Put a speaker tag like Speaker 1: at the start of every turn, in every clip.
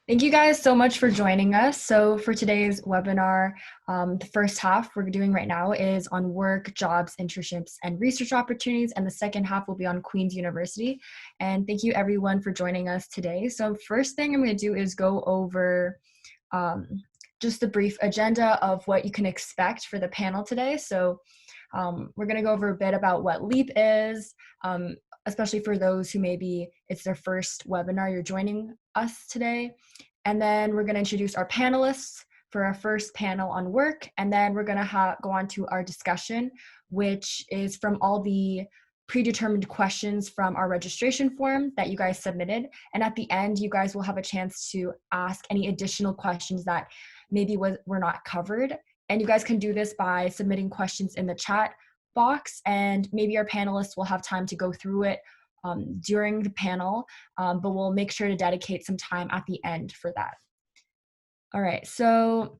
Speaker 1: Thank you guys so much for joining us. So for today's webinar, the first half we're doing right now is on work, jobs, internships, and research opportunities. And the second half will be on Queen's University. And thank you everyone for joining us today. So first thing I'm going to do is go over um, just the brief agenda of what you can expect for the panel today. So we're going to go over a bit about what LEAP is, especially for those who maybe it's their first webinar you're joining us today. And then we're going to introduce our panelists for our first panel on work. And then we're going to go on to our discussion, which is from all the predetermined questions from our registration form that you guys submitted. And at the end, you guys will have a chance to ask any additional questions that maybe were not covered. And you guys can do this by submitting questions in the chat box, and maybe our panelists will have time to go through it during the panel, but we'll make sure to dedicate some time at the end for that. All right, so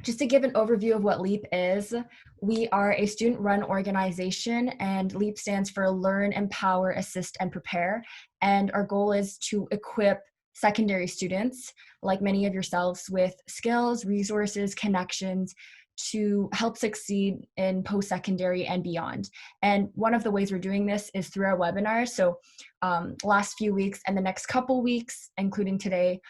Speaker 1: just to give an overview of what LEAP is, we are a student-run organization, and LEAP stands for Learn, Empower, Assist, and Prepare. And our goal is to equip secondary students, like many of yourselves, with skills, resources, connections to help succeed in post-secondary and beyond. And one of the ways we're doing this is through our webinars. So last few weeks and the next couple weeks, including today,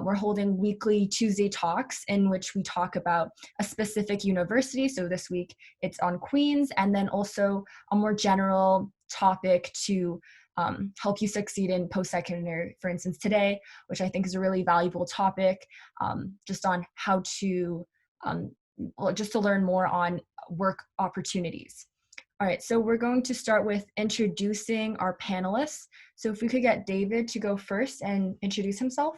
Speaker 1: we're holding weekly Tuesday talks in which we talk about a specific university. So this week it's on Queen's, and then also a more general topic to help you succeed in post-secondary. For instance, today, which I think is a really valuable topic, just on how to, just to learn more on work opportunities. All right, so we're going to start with introducing our panelists. So if we could get David to go first and introduce himself.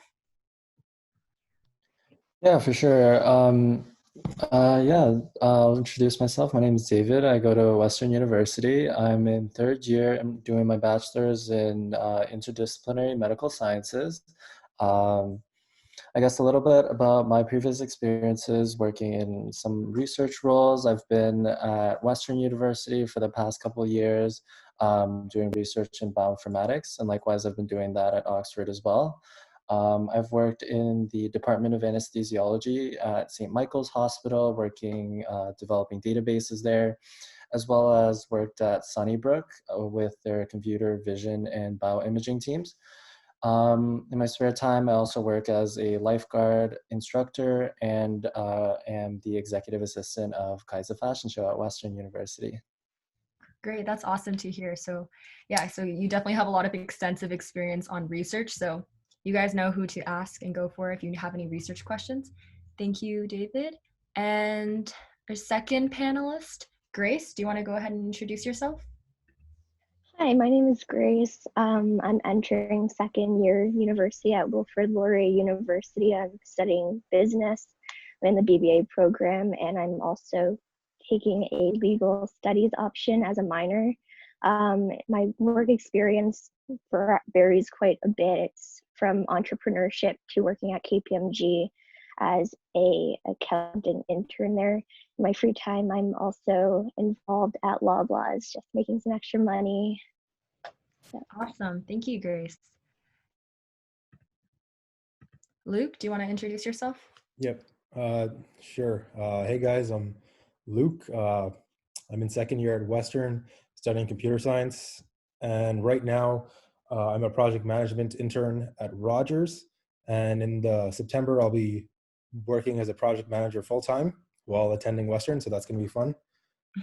Speaker 2: Yeah, for sure. I'll introduce myself. My name is David. I go to Western University. I'm in third year. I'm doing my bachelor's in interdisciplinary medical sciences. I guess a little bit about my previous experiences working in some research roles. I've been at Western University for the past couple of years, doing research in bioinformatics, and likewise I've been doing that at Oxford as well. I've worked in the Department of Anesthesiology at St. Michael's Hospital, working, developing databases there, as well as worked at Sunnybrook with their computer vision and bioimaging teams. In my spare time, I also work as a lifeguard instructor and am the executive assistant of Kaiser Fashion Show at Western University.
Speaker 1: Great, that's awesome to hear. So yeah, so you definitely have a lot of extensive experience on research. So you guys know who to ask and go for if you have any research questions. Thank you, David. And our second panelist, Grace, do you want to go ahead and introduce yourself?
Speaker 3: Hi, my name is Grace. I'm entering second year university at Wilfrid Laurier University. I'm studying business in the BBA program, and I'm also taking a legal studies option as a minor. My work experience varies quite a bit. It's from entrepreneurship to working at KPMG as a accountant intern there. In my free time, I'm also involved at Loblaws, just making some extra money. So.
Speaker 1: Awesome. Thank you, Grace. Luke, do you want to introduce yourself?
Speaker 4: Yep, sure. Hey guys, I'm Luke. I'm in second year at Western studying computer science. And right now I'm a project management intern at Rogers. And in September, I'll be working as a project manager full-time while attending Western. So that's going to be fun.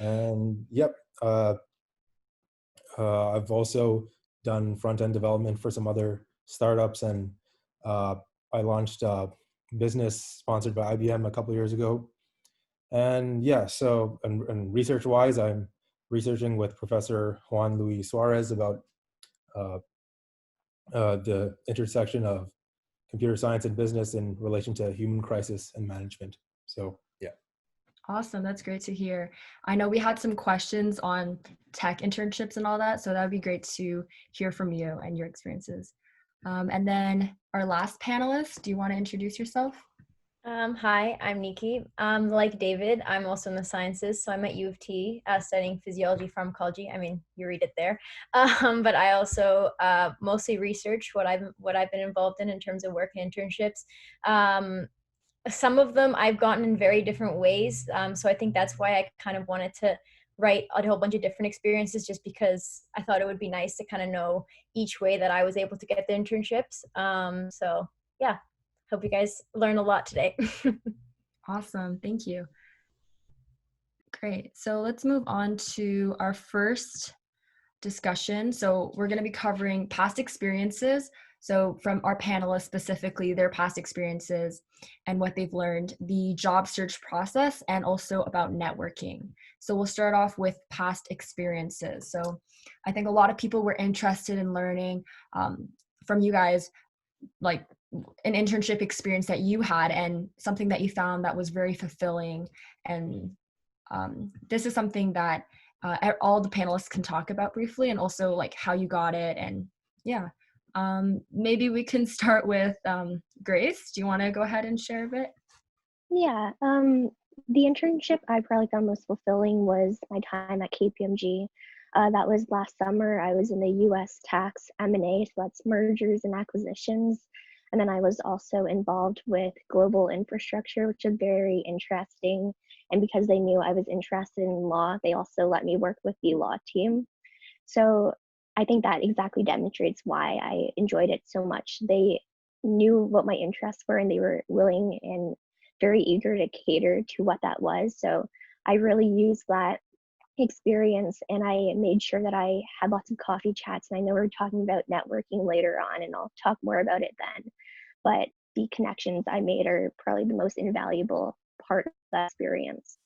Speaker 4: And yep, I've also done front-end development for some other startups, and I launched a business sponsored by IBM a couple of years ago. And yeah, so and research-wise, I'm researching with Professor Juan Luis Suarez about the intersection of computer science and business in relation to human crisis and management. So yeah.
Speaker 1: Awesome, that's great to hear. I know we had some questions on tech internships and all that, so that would be great to hear from you and your experiences. And then our last panelist, do you want to introduce yourself?
Speaker 5: Hi, I'm Nikki. Like David, I'm also in the sciences, so I'm at U of T studying physiology, pharmacology. I mean, you read it there. But I also mostly research what I've been involved in terms of work and internships. Um, some of them I've gotten in very different ways, so I think that's why I kind of wanted to write a whole bunch of different experiences, just because I thought it would be nice to kind of know each way that I was able to get the internships. So yeah. Hope you guys learn a lot today.
Speaker 1: Awesome. Thank you. Great. So let's move on to our first discussion. So we're going to be covering past experiences. So from our panelists specifically, their past experiences and what they've learned, the job search process, and also about networking. So we'll start off with past experiences. So I think a lot of people were interested in learning from you guys, like an internship experience that you had and something that you found that was very fulfilling. And this is something that all the panelists can talk about briefly, and also like how you got it. And yeah, maybe we can start with Grace. Do you want to go ahead and share a bit?
Speaker 3: Yeah, the internship I probably found most fulfilling was my time at KPMG. That was last summer. I was in the U.S. tax M&A, so that's mergers and acquisitions. And then I was also involved with global infrastructure, which is very interesting. And because they knew I was interested in law, they also let me work with the law team. So I think that exactly demonstrates why I enjoyed it so much. They knew what my interests were, and they were willing and very eager to cater to what that was. So I really used that experience, and I made sure that I had lots of coffee chats. And I know we're talking about networking later on, and I'll talk more about it then. But the connections I made are probably the most invaluable part of that experience.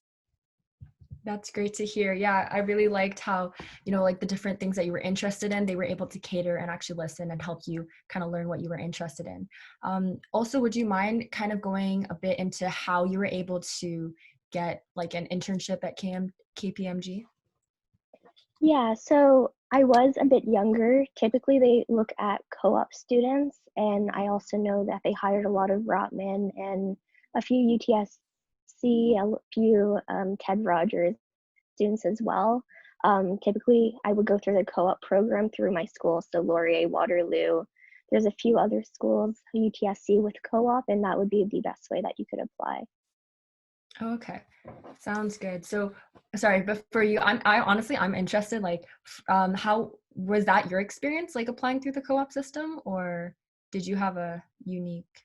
Speaker 1: That's great to hear. Yeah, I really liked how, like the different things that you were interested in, they were able to cater and actually listen and help you kind of learn what you were interested in. Also, would you mind kind of going a bit into how you were able to get like an internship at KPMG?
Speaker 3: Yeah, so I was a bit younger. Typically, they look at co-op students, and I also know that they hired a lot of Rotman and a few UTSC, a few Ted Rogers students as well. Typically, I would go through the co-op program through my school, so Laurier, Waterloo. There's a few other schools, UTSC with co-op, and that would be the best way that you could apply.
Speaker 1: Okay, sounds good. So, sorry, but for you, I honestly, I'm interested, like, how was that your experience, like applying through the co-op system, or did you have a unique?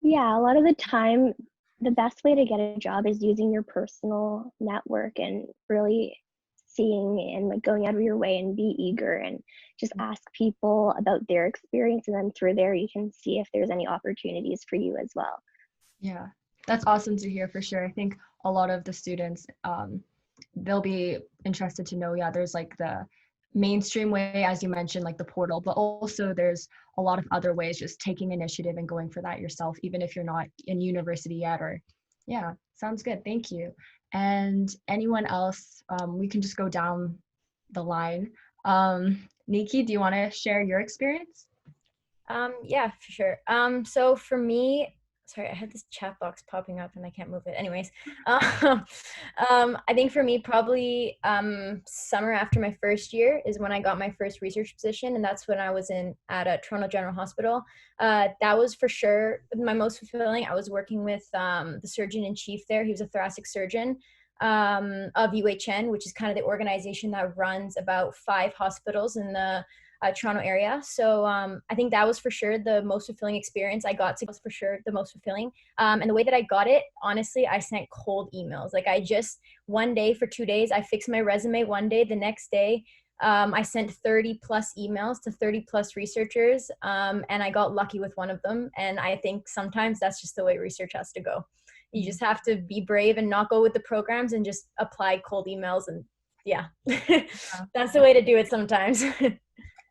Speaker 3: Yeah, a lot of the time, the best way to get a job is using your personal network and really seeing and like going out of your way and be eager and just ask people about their experience. And then through there, you can see if there's any opportunities for you as well.
Speaker 1: Yeah, that's awesome to hear for sure. I think a lot of the students, they'll be interested to know, yeah, there's like the mainstream way, as you mentioned, like the portal, but also there's a lot of other ways, just taking initiative and going for that yourself, even if you're not in university yet. Or yeah, sounds good. Thank you. And anyone else, we can just go down the line. Nikki, do you want to share your experience?
Speaker 5: Yeah, for sure. So for me, sorry, I had this chat box popping up and I can't move it. Anyways, I think for me, probably summer after my first year is when I got my first research position, and that's when I was at a Toronto General Hospital. That was for sure my most fulfilling. I was working with the surgeon in chief there. He was a thoracic surgeon of UHN, which is kind of the organization that runs about 5 hospitals in the Toronto area. So I think that was for sure the most fulfilling experience I got to, was for sure the most fulfilling. And the way that I got it, honestly, I sent cold emails. Like I just, one day for 2 days, I fixed my resume one day, the next day, I sent 30 plus emails to 30 plus researchers, and I got lucky with one of them. And I think sometimes that's just the way research has to go. You just have to be brave and not go with the programs and just apply cold emails. And yeah, that's the way to do it sometimes.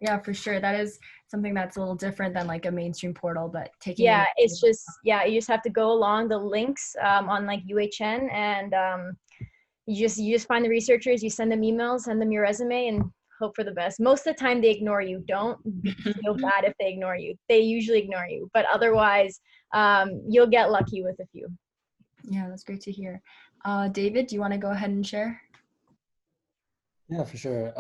Speaker 1: Yeah, for sure. That is something that's a little different than like a mainstream portal, but taking
Speaker 5: yeah, it's just, yeah, you just have to go along the links on like UHN, and you just find the researchers, you send them emails, send them your resume, and hope for the best. Most of the time they ignore you. Don't feel bad if they ignore you. They usually ignore you, but otherwise you'll get lucky with a few.
Speaker 1: Yeah, that's great to hear. David, do you want to go ahead and share?
Speaker 2: Yeah, for sure.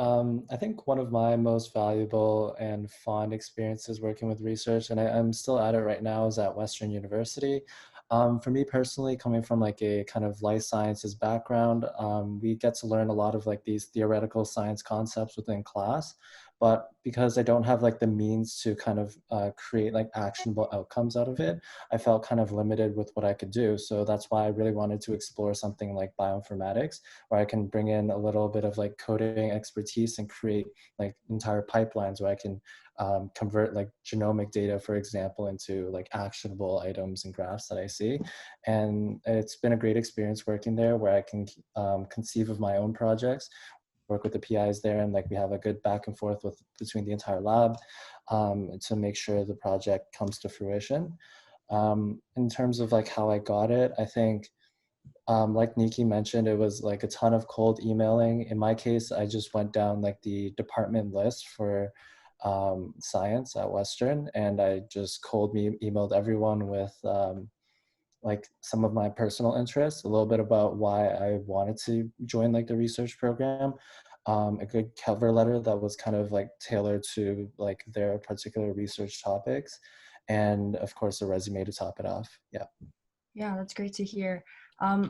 Speaker 2: I think one of my most valuable and fond experiences working with research, and I'm still at it right now, is at Western University. For me personally, coming from like a kind of life sciences background, we get to learn a lot of like these theoretical science concepts within class. But because I don't have like the means to kind of create like actionable outcomes out of it, I felt kind of limited with what I could do. So that's why I really wanted to explore something like bioinformatics, where I can bring in a little bit of like coding expertise and create like entire pipelines where I can convert like genomic data, for example, into like actionable items and graphs that I see. And it's been a great experience working there, where I can conceive of my own projects, work with the PIs there, and like we have a good back and forth with between the entire lab to make sure the project comes to fruition. In terms of like how I got it, I think like Nikki mentioned, it was like a ton of cold emailing. In my case, I just went down like the department list for science at Western, and I just cold emailed everyone with like some of my personal interests, a little bit about why I wanted to join like the research program, a good cover letter that was kind of like tailored to like their particular research topics, and of course a resume to top it off. Yeah.
Speaker 1: Yeah, that's great to hear.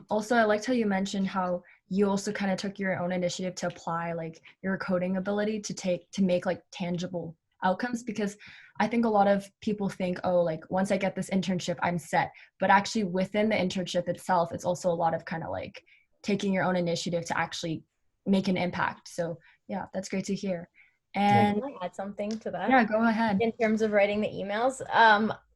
Speaker 1: Also, I liked how you mentioned how you also kind of took your own initiative to apply like your coding ability to make like tangible outcomes, because I think a lot of people think, oh, like once I get this internship, I'm set. But actually within the internship itself, it's also a lot of kind of like taking your own initiative to actually make an impact. So yeah, that's great to hear. And
Speaker 5: Can I add something to that?
Speaker 1: yeah, go ahead.
Speaker 5: In terms of writing the emails,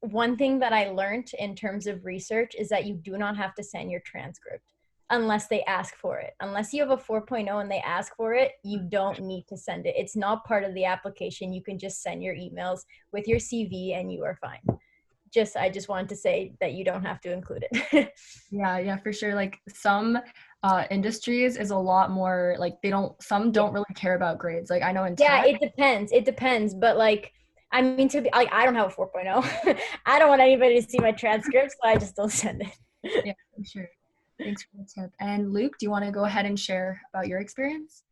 Speaker 5: one thing that I learned in terms of research is that you do not have to send your transcript unless they ask for it. Unless you have a 4.0 and they ask for it, you don't need to send it. It's not part of the application. You can just send your emails with your CV and you are fine. I just wanted to say that you don't have to include it.
Speaker 1: Yeah, for sure. Like some industries is a lot more like some don't really care about grades. Like I know in
Speaker 5: Yeah,
Speaker 1: tech.
Speaker 5: it depends, but like I mean, to be like, I don't have a 4.0. I don't want anybody to see my transcript, so I just don't send it.
Speaker 1: Yeah, for sure. Thanks for the tip. And Luke, do you want to go ahead and share about your experience?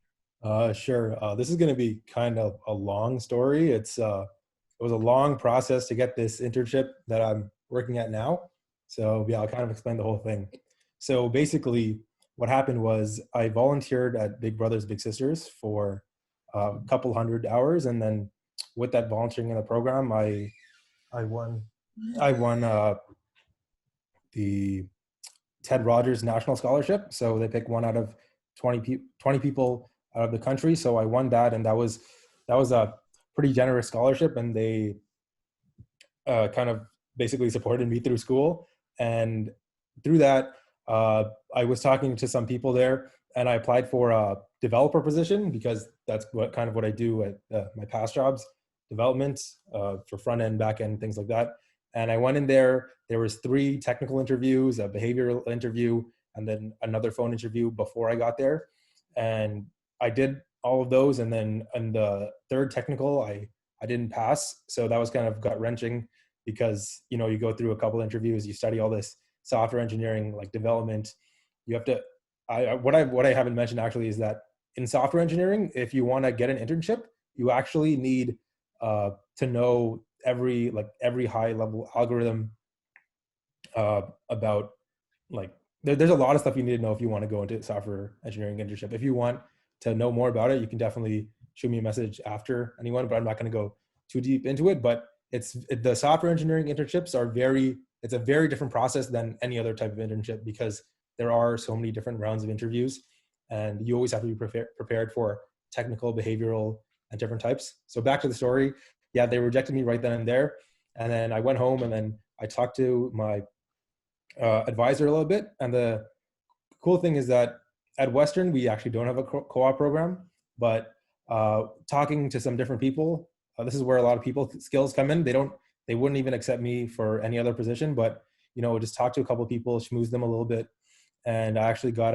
Speaker 4: Sure. This is going to be kind of a long story. It was a long process to get this internship that I'm working at now. So yeah, I'll kind of explain the whole thing. So basically, what happened was I volunteered at Big Brothers Big Sisters for a couple hundred hours, and then with that volunteering in the program, I won the Ted Rogers National Scholarship. So they pick one out of 20 people out of the country. So I won that, and that was a pretty generous scholarship, and they kind of basically supported me through school. And through that, I was talking to some people there, and I applied for a developer position because that's what I do at my past jobs, development for front end, back end, things like that. And I went in there. There was 3 technical interviews, a behavioral interview, and then another phone interview before I got there. And I did all of those. And then in the 3rd technical, I didn't pass. So that was kind of gut wrenching because, you know, you go through a couple interviews, you study all this software engineering, like development. You have to, what I haven't mentioned actually is that in software engineering, if you want to get an internship, you actually need to know every high level algorithm about like there's a lot of stuff you need to know if you want to go into software engineering internship. If you want to know more about it, you can definitely shoot me a message after anyone, but I'm not going to go too deep into it. But the software engineering internships it's a very different process than any other type of internship because there are so many different rounds of interviews and you always have to be prepared for technical, behavioral, and different types. So back to the story. Yeah, they rejected me right then and there. And then I went home and then I talked to my advisor a little bit. And the cool thing is that at Western, we actually don't have a co-op program, but talking to some different people, this is where a lot of people skills come in. They wouldn't even accept me for any other position, but you know, just talk to a couple of people, schmooze them a little bit. And I actually got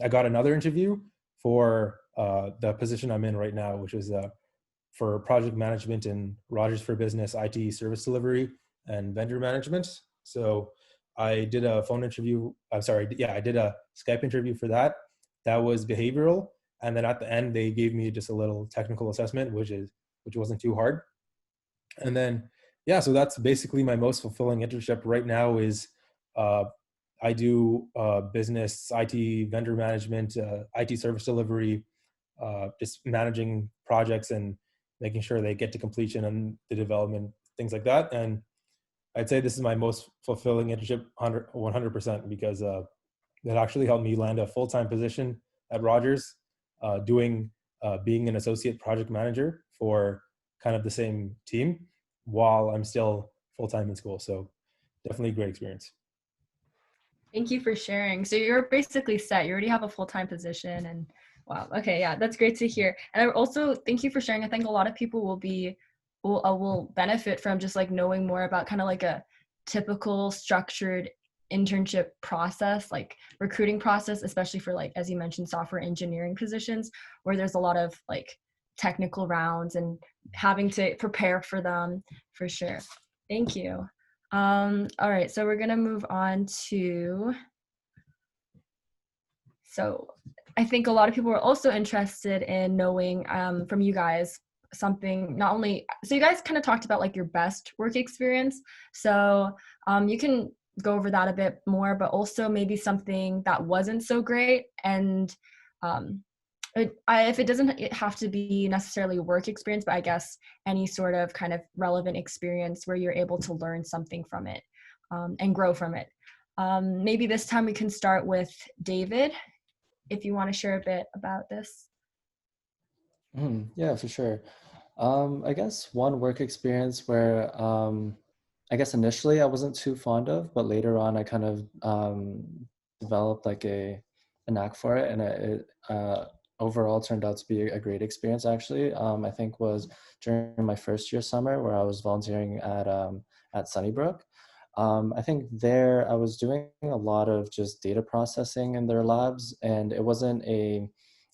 Speaker 4: another interview for the position I'm in right now, which is for project management in Rogers for Business IT service delivery. and vendor management. So I did a phone interview. I'm sorry. Yeah, I did a Skype interview for that. That was behavioral. And then at the end, they gave me just a little technical assessment, which wasn't too hard. And then, yeah, so that's basically my most fulfilling internship right now is uh, I do business, IT, vendor management, IT service delivery, just managing projects and making sure they get to completion and the development, things like that. And I'd say this is my most fulfilling internship 100% because that actually helped me land a full-time position at Rogers, being an associate project manager for kind of the same team while I'm still full-time in school. So definitely a great experience.
Speaker 1: Thank you for sharing. So you're basically set. You already have a full-time position and wow. Okay, yeah, that's great to hear. And I also thank you for sharing. I think a lot of people will benefit from just like knowing more about kind of like a typical structured internship process, like recruiting process, especially for like, as you mentioned, software engineering positions where there's a lot of like technical rounds and having to prepare for them for sure. Thank you. All right, so we're gonna move on to, so I think a lot of people are also interested in knowing from you guys something, not only, so you guys kind of talked about like your best work experience. So you can go over that a bit more, but also maybe something that wasn't so great. And if it doesn't have to be necessarily work experience, but I guess any sort of kind of relevant experience where you're able to learn something from it and grow from it. Maybe this time we can start with David, if you want to share a bit about this.
Speaker 2: Yeah, for sure. I guess one work experience where I guess initially I wasn't too fond of, but later on I kind of developed like a knack for it, and it overall turned out to be a great experience actually. I think was during my first year summer where I was volunteering at Sunnybrook. I think there I was doing a lot of just data processing in their labs, and it wasn't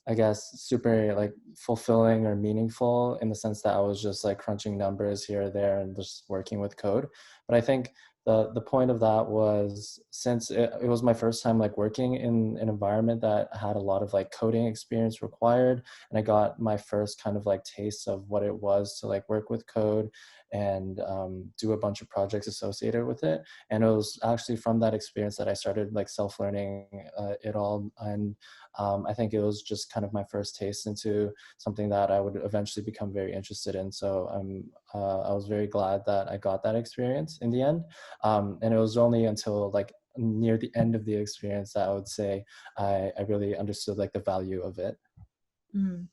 Speaker 2: I guess, super like fulfilling or meaningful in the sense that I was just like crunching numbers here or there and just working with code. But I think the point of that was, since it was my first time like working in an environment that had a lot of like coding experience required, and I got my first kind of like taste of what it was to like work with code and do a bunch of projects associated with it. And it was actually from that experience that I started like self-learning it all. And I think it was just kind of my first taste into something that I would eventually become very interested in. So I was very glad that I got that experience in the end. And it was only until like near the end of the experience that I would say I really understood like the value of it.
Speaker 1: Mm.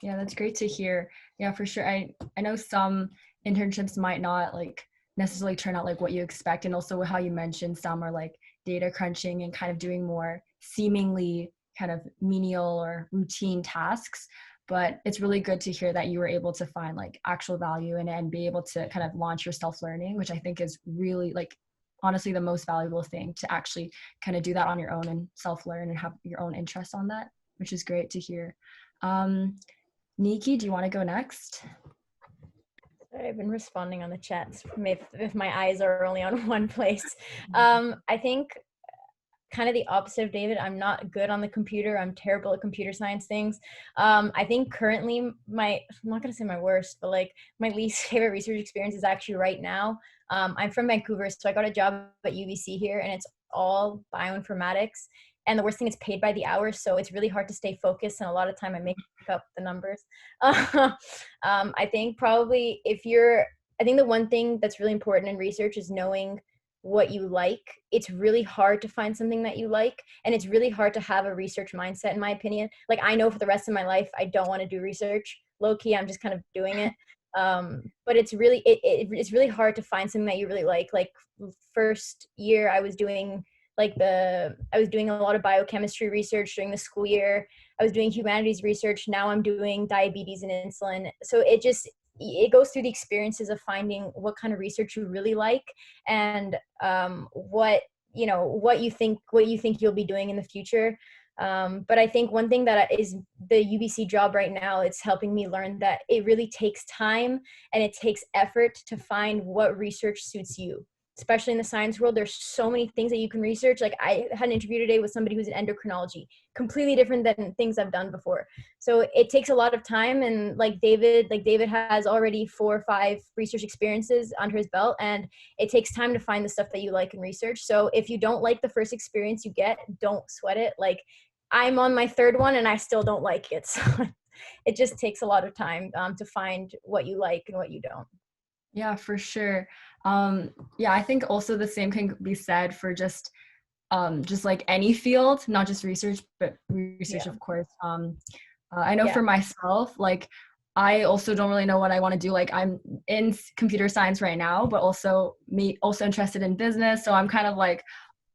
Speaker 1: Yeah, that's great to hear. Yeah, for sure. I know some internships might not like necessarily turn out like what you expect, and also how you mentioned some are like data crunching and kind of doing more seemingly kind of menial or routine tasks. But it's really good to hear that you were able to find like actual value in it and be able to kind of launch your self-learning, which I think is really like honestly the most valuable thing, to actually kind of do that on your own and self-learn and have your own interest on that, which is great to hear. Nikki, do you want to go next?
Speaker 5: Sorry, I've been responding on the chats if my eyes are only on one place. I think kind of the opposite of David. I'm not good on the computer. I'm terrible at computer science things. I think currently I'm not going to say my worst, but like my least favorite research experience is actually right now. I'm from Vancouver, so I got a job at UBC here, and it's all bioinformatics. And the worst thing, it's paid by the hour, so it's really hard to stay focused, and a lot of time I make up the numbers. I think probably I think the one thing that's really important in research is knowing what you like. It's really hard to find something that you like, and it's really hard to have a research mindset, in my opinion. Like, I know for the rest of my life I don't want to do research. Low-key, I'm just kind of doing it. But it's really it's really hard to find something that you really like. Like, first year I was doing a lot of biochemistry research during the school year. I was doing humanities research. Now I'm doing diabetes and insulin. So it goes through the experiences of finding what kind of research you really like, and what you think you'll be doing in the future. But I think one thing that is the UBC job right now, it's helping me learn that it really takes time and it takes effort to find what research suits you. Especially in the science world, there's so many things that you can research. Like I had an interview today with somebody who's in endocrinology, completely different than things I've done before. So it takes a lot of time. And like David has already 4 or 5 research experiences under his belt, and it takes time to find the stuff that you like in research. So if you don't like the first experience you get, don't sweat it. Like I'm on my 3rd one and I still don't like it. So it just takes a lot of time to find what you like and what you don't.
Speaker 1: Yeah, for sure. Yeah, I think also the same can be said for just like any field, not just research, but research, of course. I know for myself, like I also don't really know what I want to do. Like I'm in computer science right now, but also interested in business. So I'm kind of like,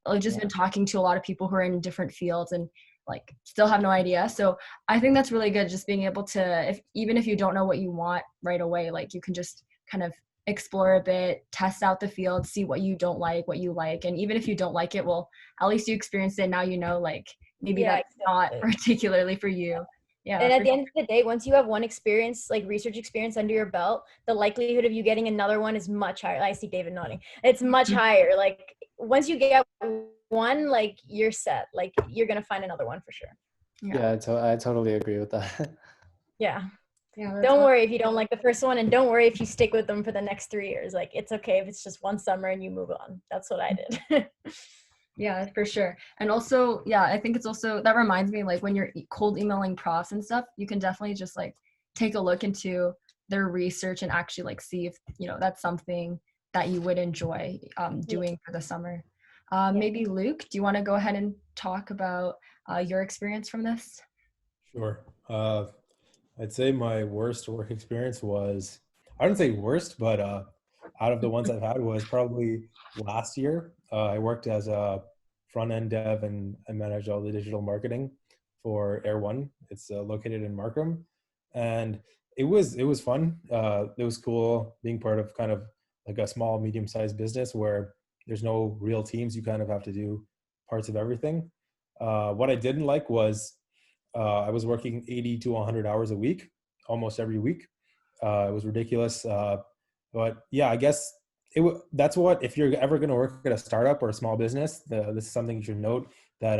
Speaker 1: I've just been talking to a lot of people who are in different fields and like still have no idea. So I think that's really good, just being able to, even if you don't know what you want right away, like you can just kind of explore a bit, test out the field, see what you don't like, what you like. And even if you don't like it, well, at least you experienced it. Now you know, like maybe that's not particularly for you. Yeah.
Speaker 5: And at the end of the day, once you have one experience, like research experience under your belt, the likelihood of you getting another one is much higher. I see David nodding. It's much higher. Like once you get one, like you're set. Like you're going to find another one for sure.
Speaker 2: Yeah, I totally agree with that.
Speaker 5: Yeah.
Speaker 1: Yeah.
Speaker 5: Don't worry if you don't like the first one, and don't worry if you stick with them for the next 3 years. Like it's okay if it's just one summer and you move on. That's what I did.
Speaker 1: Yeah, for sure. And also, yeah, I think it's also, that reminds me, like when you're cold emailing profs and stuff, you can definitely just like take a look into their research and actually like see if, that's something that you would enjoy doing for the summer. Maybe Luke, do you want to go ahead and talk about your experience from this?
Speaker 4: Sure. I'd say my worst work experience was, I wouldn't say worst, but out of the ones I've had was probably last year. I worked as a front-end dev and I managed all the digital marketing for Air One. It's located in Markham. And it was fun. It was cool being part of kind of like a small, medium-sized business where there's no real teams. You kind of have to do parts of everything. What I didn't like was I was working 80 to 100 hours a week, almost every week. It was ridiculous. But yeah, I guess that's what, if you're ever going to work at a startup or a small business, this is something you should note, that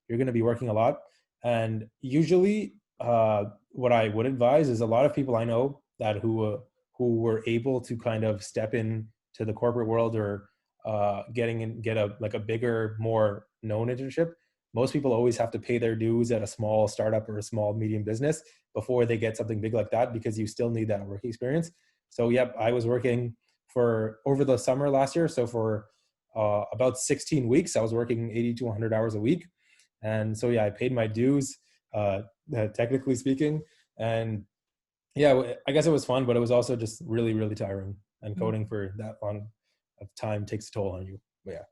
Speaker 4: you're going to be working a lot. And usually what I would advise is, a lot of people I know that who were able to kind of step in to the corporate world or get a bigger, more known internship. Most people always have to pay their dues at a small startup or a small medium business before they get something big like that, because you still need that work experience. So yep, I was working for over the summer last year. So for about 16 weeks, I was working 80 to 100 hours a week. And so yeah, I paid my dues, technically speaking. And yeah, I guess it was fun, but it was also just really, really tiring. And coding for that long of time takes a toll on you. But yeah.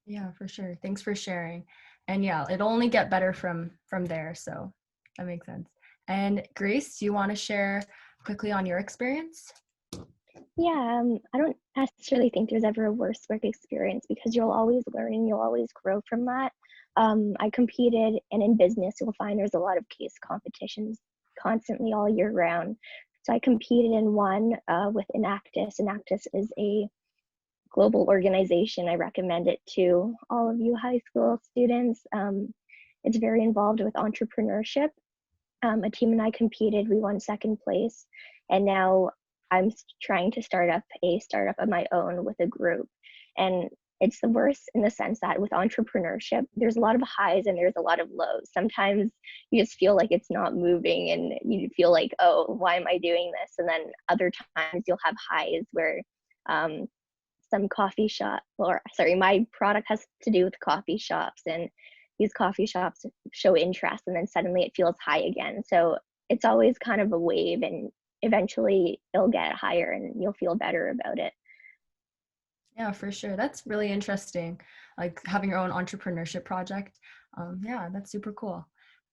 Speaker 1: Yeah, for sure. Thanks for sharing. And yeah, it'll only get better from there. So that makes sense. And Grace, do you want to share quickly on your experience?
Speaker 3: Yeah, I don't necessarily think there's ever a worse work experience, because you'll always learn and you'll always grow from that. I competed, and in business, you'll find there's a lot of case competitions constantly all year round. So I competed in one with Enactus. Enactus is a global organization. I recommend it to all of you high school students. It's very involved with entrepreneurship. A team and I competed, we won 2nd place, and now I'm trying to start up a startup of my own with a group. And it's the worst in the sense that with entrepreneurship, there's a lot of highs and there's a lot of lows. Sometimes you just feel like it's not moving and you feel like, oh, why am I doing this? And then other times you'll have highs where some coffee shop, or sorry, my product has to do with coffee shops, and these coffee shops show interest and then suddenly it feels high again. So it's always kind of a wave, and eventually it'll get higher and you'll feel better about it.
Speaker 1: Yeah, for sure. That's really interesting. Like having your own entrepreneurship project. Yeah, that's super cool.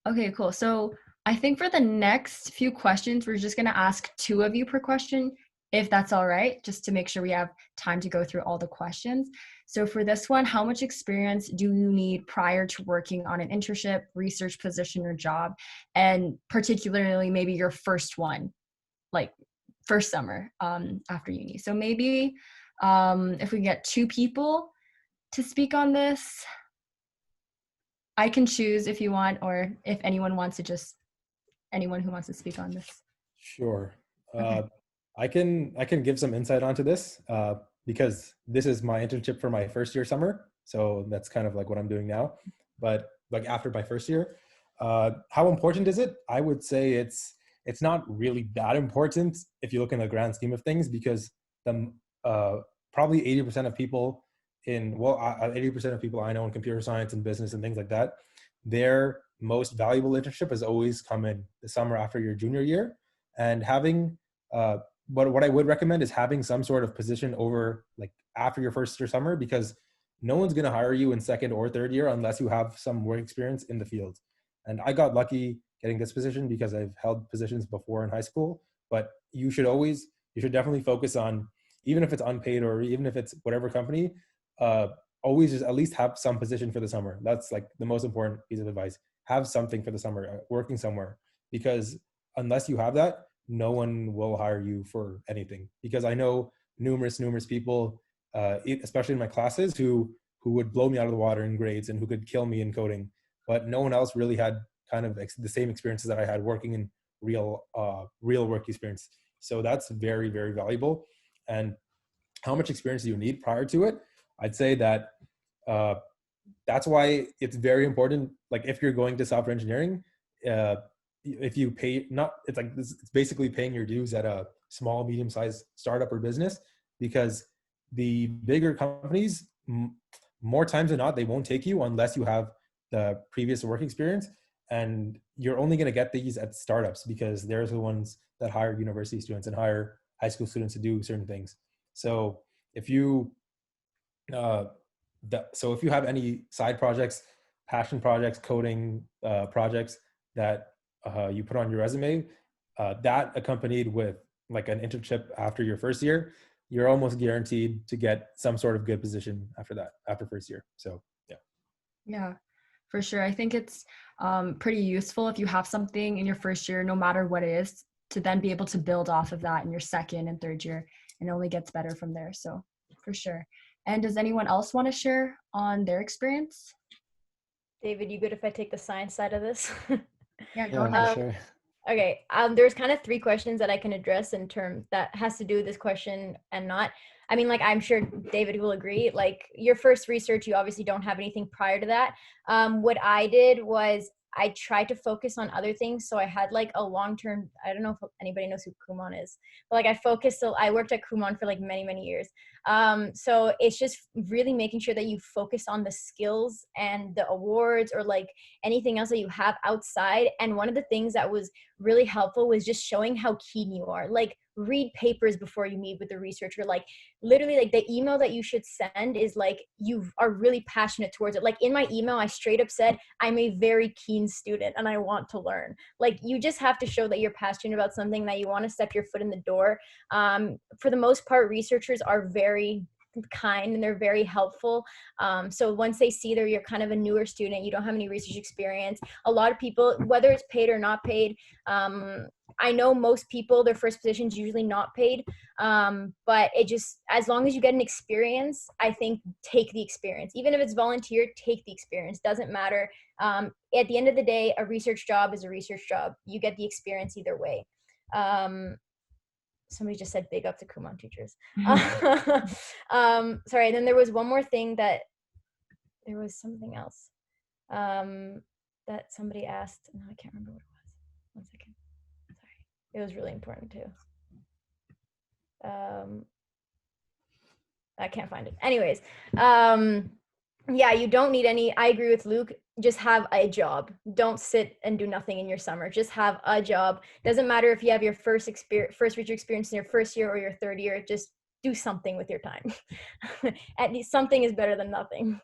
Speaker 1: Okay, cool. So I think for the next few questions, we're just going to ask 2 of you per question, if that's all right, just to make sure we have time to go through all the questions. So for this one, how much experience do you need prior to working on an internship, research position, or job? And particularly maybe your first one, like first summer after uni. So maybe if we get 2 people to speak on this, I can choose if you want, or if anyone wants to anyone who wants to speak on this.
Speaker 4: Sure.
Speaker 1: Okay.
Speaker 4: I can give some insight onto this because this is my internship for my first year summer. So that's kind of like what I'm doing now. But like after my first year, how important is it? I would say it's not really that important if you look in the grand scheme of things, because the probably 80% of people 80% of people I know in computer science and business and things like that, their most valuable internship has always come in the summer after your junior year. And having but what I would recommend is having some sort of position over like after your first year summer, because no one's going to hire you in second or third year unless you have some work experience in the field. And I got lucky getting this position because I've held positions before in high school. But you should definitely focus on, even if it's unpaid or even if it's whatever company, always just at least have some position for the summer. That's like the most important piece of advice. Have something for the summer, working somewhere, because unless you have that, no one will hire you for anything. Because I know numerous people, especially in my classes, who would blow me out of the water in grades and who could kill me in coding, but no one else really had kind of the same experiences that I had working in real work experience. So that's very, very valuable. And how much experience do you need prior to it? I'd say that that's why it's very important. Like if you're going to software engineering, if you pay, it's basically paying your dues at a small, medium-sized startup or business, because the bigger companies, more times than not, they won't take you unless you have the previous work experience. And you're only going to get these at startups because they're the ones that hire university students and hire high school students to do certain things. So if you if you have any side projects, passion projects, coding projects that you put on your resume, that accompanied with like an internship after your first year, you're almost guaranteed to get some sort of good position after that, after first year. So yeah.
Speaker 1: Yeah, for sure. I think it's pretty useful if you have something in your first year, no matter what it is, to then be able to build off of that in your second and third year, and it only gets better from there. So for sure. And does anyone else want to share on their experience?
Speaker 5: David, you good if I take the science side of this?
Speaker 1: Yeah, go
Speaker 2: Yeah,
Speaker 1: ahead.
Speaker 2: for sure.
Speaker 5: Okay, there's kind of 3 questions that I can address in terms that has to do with this question and not. I mean, like, I'm sure David will agree, like your first research, you obviously don't have anything prior to that. What I did was I tried to focus on other things. So I had like a long-term, I don't know if anybody knows who Kumon is, but like I worked at Kumon for like many, many years. So it's just really making sure that you focus on the skills and the awards or like anything else that you have outside. And one of the things that was really helpful was just showing how keen you are. Like read papers before you meet with the researcher. Like literally, like the email that you should send is like you are really passionate towards it. Like in my email, I straight up said, I'm a very keen student and I want to learn. Like you just have to show that you're passionate about something, that you want to step your foot in the door. For the most part, researchers are very kind and they're very helpful. So once they see that you're kind of a newer student, you don't have any research experience, a lot of people, whether it's paid or not paid, I know most people, their first position is usually not paid, but it just, as long as you get an experience, I think take the experience. Even if it's volunteer, take the experience. Doesn't matter. At the end of the day, a research job is a research job. You get the experience either way. Somebody just said big up to Kumon teachers. Sorry, and then there was one more thing there was something else that somebody asked. No, I can't remember what it was. 1 second. Sorry. It was really important too. I can't find it. Anyways, yeah, you don't need any. I agree with Luke. Just have a job. Don't sit and do nothing in your summer. Just have a job. Doesn't matter if you have your first research experience in your first year or your third year. Just do something with your time. At least something is better than nothing.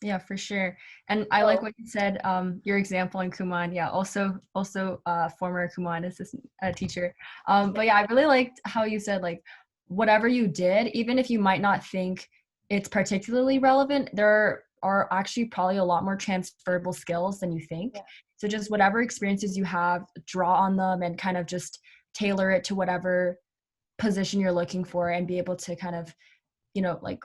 Speaker 1: Yeah, for sure. And I like what you said, your example in Kumon. Yeah, also former Kumon assistant teacher. But yeah, I really liked how you said, like, whatever you did, even if you might not think it's particularly relevant. There are actually probably a lot more transferable skills than you think.
Speaker 5: Yeah.
Speaker 1: So just whatever experiences you have, draw on them and kind of just tailor it to whatever position you're looking for, and be able to kind of, like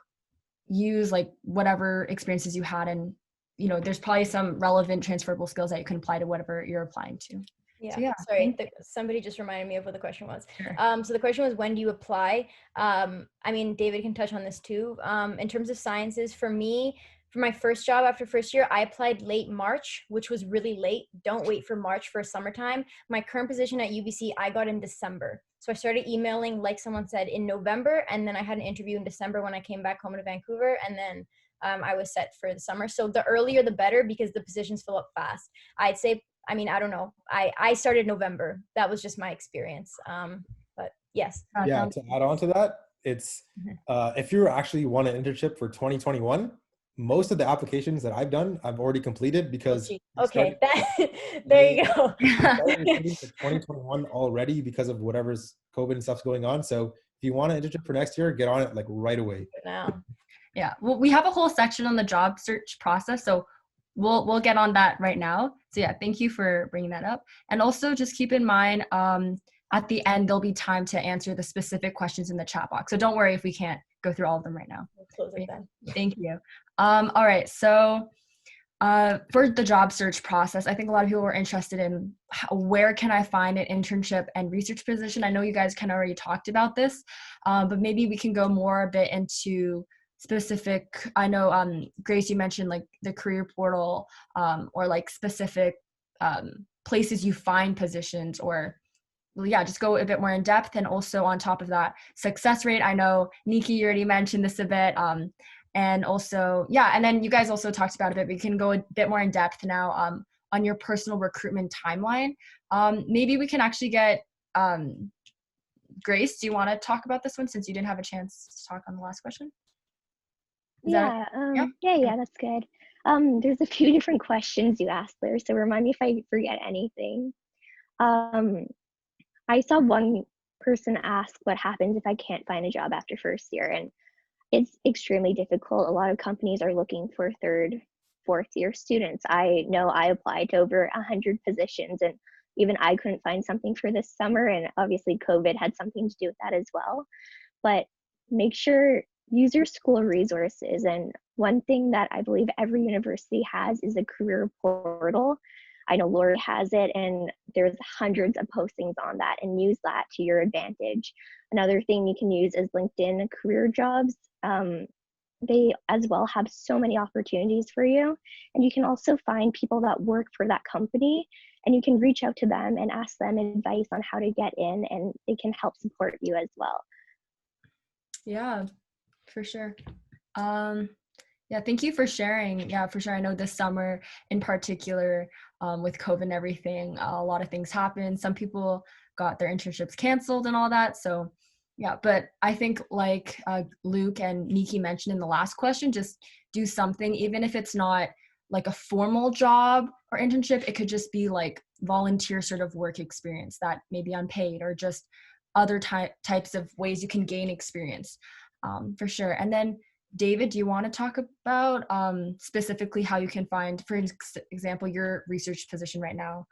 Speaker 1: use like whatever experiences you had, and there's probably some relevant transferable skills that you can apply to whatever you're applying to.
Speaker 5: Yeah.
Speaker 1: So yeah,
Speaker 5: Sorry, somebody just reminded me of what the question was.
Speaker 1: Sure.
Speaker 5: So the question was, when do you apply? I mean, David can touch on this too. In terms of sciences, for me, for my first job after first year, I applied late March, which was really late. Don't wait for March for summertime. My current position at UBC, I got in December. So I started emailing, like someone said, in November, and then I had an interview in December when I came back home to Vancouver, and then I was set for the summer. So the earlier the better, because the positions fill up fast. I'd say, I mean, I don't know. I started November. That was just my experience. But yes.
Speaker 4: Yeah, to add on to that, it's if you actually want an internship for 2021, most of the applications that I've done, I've already completed because
Speaker 5: okay, there you go.
Speaker 4: started recruiting for 2021 already because of whatever's COVID and stuff's going on. So if you want an internship for next year, get on it like right away.
Speaker 5: Now.
Speaker 1: Yeah, well, we have a whole section on the job search process, so we'll get on that right now. So yeah, thank you for bringing that up. And also just keep in mind, at the end, there'll be time to answer the specific questions in the chat box. So don't worry if we can't go through all of them right now.
Speaker 5: We'll close it then.
Speaker 1: Thank you. All right, so for the job search process, I think a lot of people are interested in where can I find an internship and research position. I know you guys kind of already talked about this, but maybe we can go more a bit into specific. I know, Grace, you mentioned like the career portal, or like specific places you find positions, or yeah, just go a bit more in depth. And also on top of that, success rate. I know, Nikki, you already mentioned this a bit. And also, yeah, and then you guys also talked about it a bit. We can go a bit more in depth now on your personal recruitment timeline. Maybe we can actually get Grace, do you want to talk about this one since you didn't have a chance to talk on the last question?
Speaker 3: Yeah, that's good. There's a few different questions you asked there, so remind me if I forget anything. I saw one person ask what happens if I can't find a job after first year, and it's extremely difficult. A lot of companies are looking for third, fourth year students. I know I applied to over 100 positions, and even I couldn't find something for this summer, and obviously COVID had something to do with that as well. But make sure, use your school resources. And one thing that I believe every university has is a career portal. I know Lori has it, and there's hundreds of postings on that, and use that to your advantage. Another thing you can use is LinkedIn career jobs. They as well have so many opportunities for you, and you can also find people that work for that company, and you can reach out to them and ask them advice on how to get in, and they can help support you as well.
Speaker 1: Yeah, for sure. Yeah, thank you for sharing. Yeah, for sure. I know this summer in particular, with COVID and everything, a lot of things happened. Some people got their internships canceled and all that. So yeah, but I think like Luke and Nikki mentioned in the last question, just do something, even if it's not like a formal job or internship. It could just be like volunteer sort of work experience that may be unpaid, or just other types of ways you can gain experience, for sure. And then David, do you want to talk about specifically how you can find, for example, your research position right now,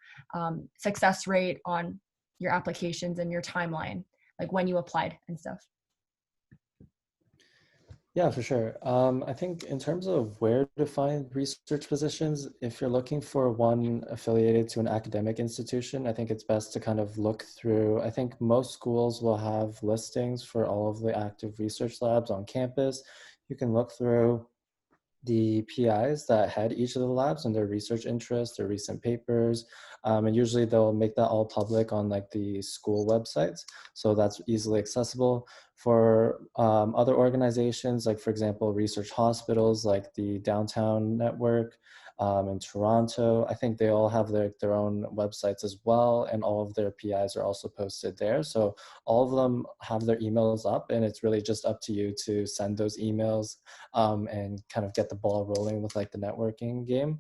Speaker 1: success rate on your applications and your timeline, like when you applied and stuff?
Speaker 2: Yeah, for sure. I think in terms of where to find research positions, if you're looking for one affiliated to an academic institution, I think it's best to kind of look through. I think most schools will have listings for all of the active research labs on campus. You can look through the PIs that had each of the labs and their research interests, their recent papers, and usually they'll make that all public on like the school websites, so that's easily accessible. For other organizations, like for example, research hospitals like the Downtown Network in Toronto, I think they all have their own websites as well, and all of their PIs are also posted there. So all of them have their emails up, and it's really just up to you to send those emails and kind of get the ball rolling with like the networking game.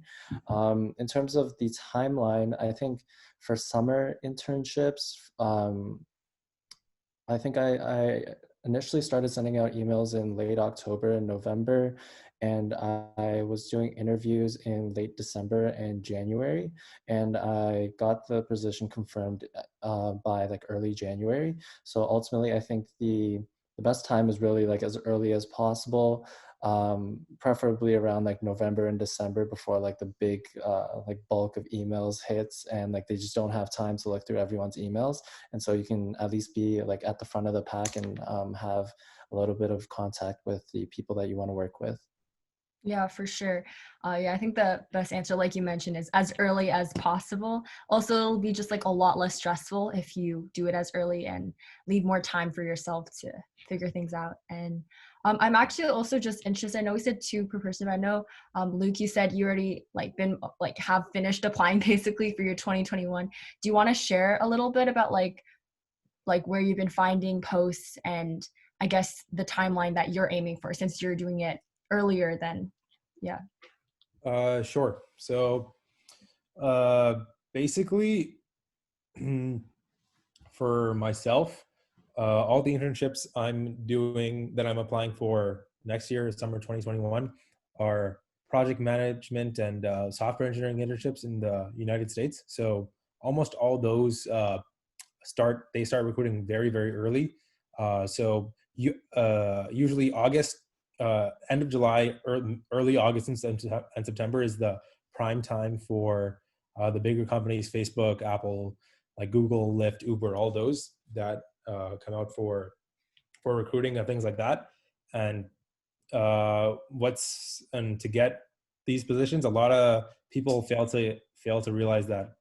Speaker 2: In terms of the timeline, I think for summer internships, I think I initially started sending out emails in late October and November, and I was doing interviews in late December and January, and I got the position confirmed by like early January. So ultimately, I think the best time is really like as early as possible, preferably around like November and December before like the big like bulk of emails hits, and like they just don't have time to look through everyone's emails. And so you can at least be like at the front of the pack and have a little bit of contact with the people that you want to work with.
Speaker 1: Yeah, for sure. Yeah, I think the best answer, like you mentioned, is as early as possible. Also, it'll be just like a lot less stressful if you do it as early and leave more time for yourself to figure things out. And I'm actually also just interested. I know we said two per person, but I know Luke, you said you already like been like have finished applying basically for your 2021. Do you want to share a little bit about like where you've been finding posts and I guess the timeline that you're aiming for since you're doing it earlier than, yeah.
Speaker 4: Sure. So basically, for myself, all the internships I'm doing that I'm applying for next year, summer 2021, are project management and software engineering internships in the United States. So almost all those start recruiting very, very early. So you usually August, end of July, early August and September is the prime time for the bigger companies, Facebook, Apple, like Google, Lyft, Uber, all those that come out for recruiting and things like that. And to get these positions, a lot of people fail to realize that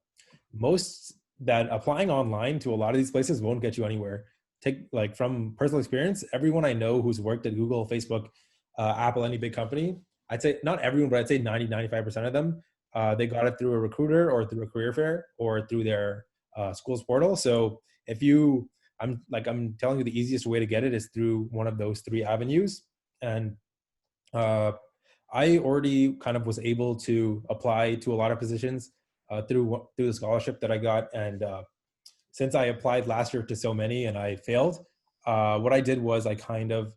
Speaker 4: most that applying online to a lot of these places won't get you anywhere. Take like from personal experience, everyone I know who's worked at Google, Facebook, Apple, any big company, I'd say not everyone, but I'd say 95% of them, they got it through a recruiter or through a career fair or through their school's portal. So if you, I'm telling you, the easiest way to get it is through one of those three avenues. And I already kind of was able to apply to a lot of positions through the scholarship that I got. And since I applied last year to so many and I failed, what I did was I kind of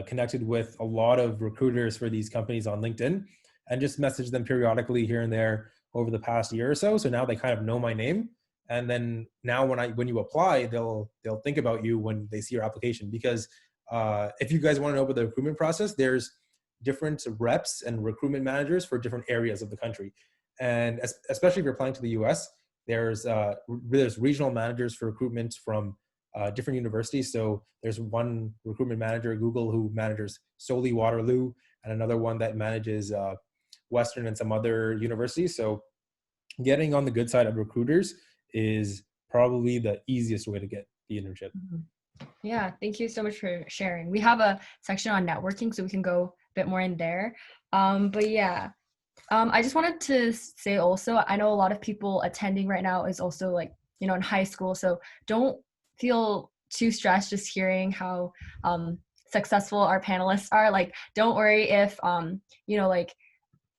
Speaker 4: connected with a lot of recruiters for these companies on LinkedIn and just messaged them periodically here and there over the past year or so. So now they kind of know my name. And then now when you apply, they'll think about you when they see your application. Because if you guys want to know about the recruitment process, there's different reps and recruitment managers for different areas of the country. And especially if you're applying to the US, there's regional managers for recruitment from different universities. So there's one recruitment manager at Google who manages solely Waterloo, and another one that manages Western and some other universities. So getting on the good side of recruiters is probably the easiest way to get the internship.
Speaker 1: Yeah, thank you so much for sharing. We have a section on networking, so we can go a bit more in there. But yeah, I just wanted to say also, I know a lot of people attending right now is also like, you know, in high school. So don't feel too stressed just hearing how successful our panelists are. Like, don't worry if, you know, like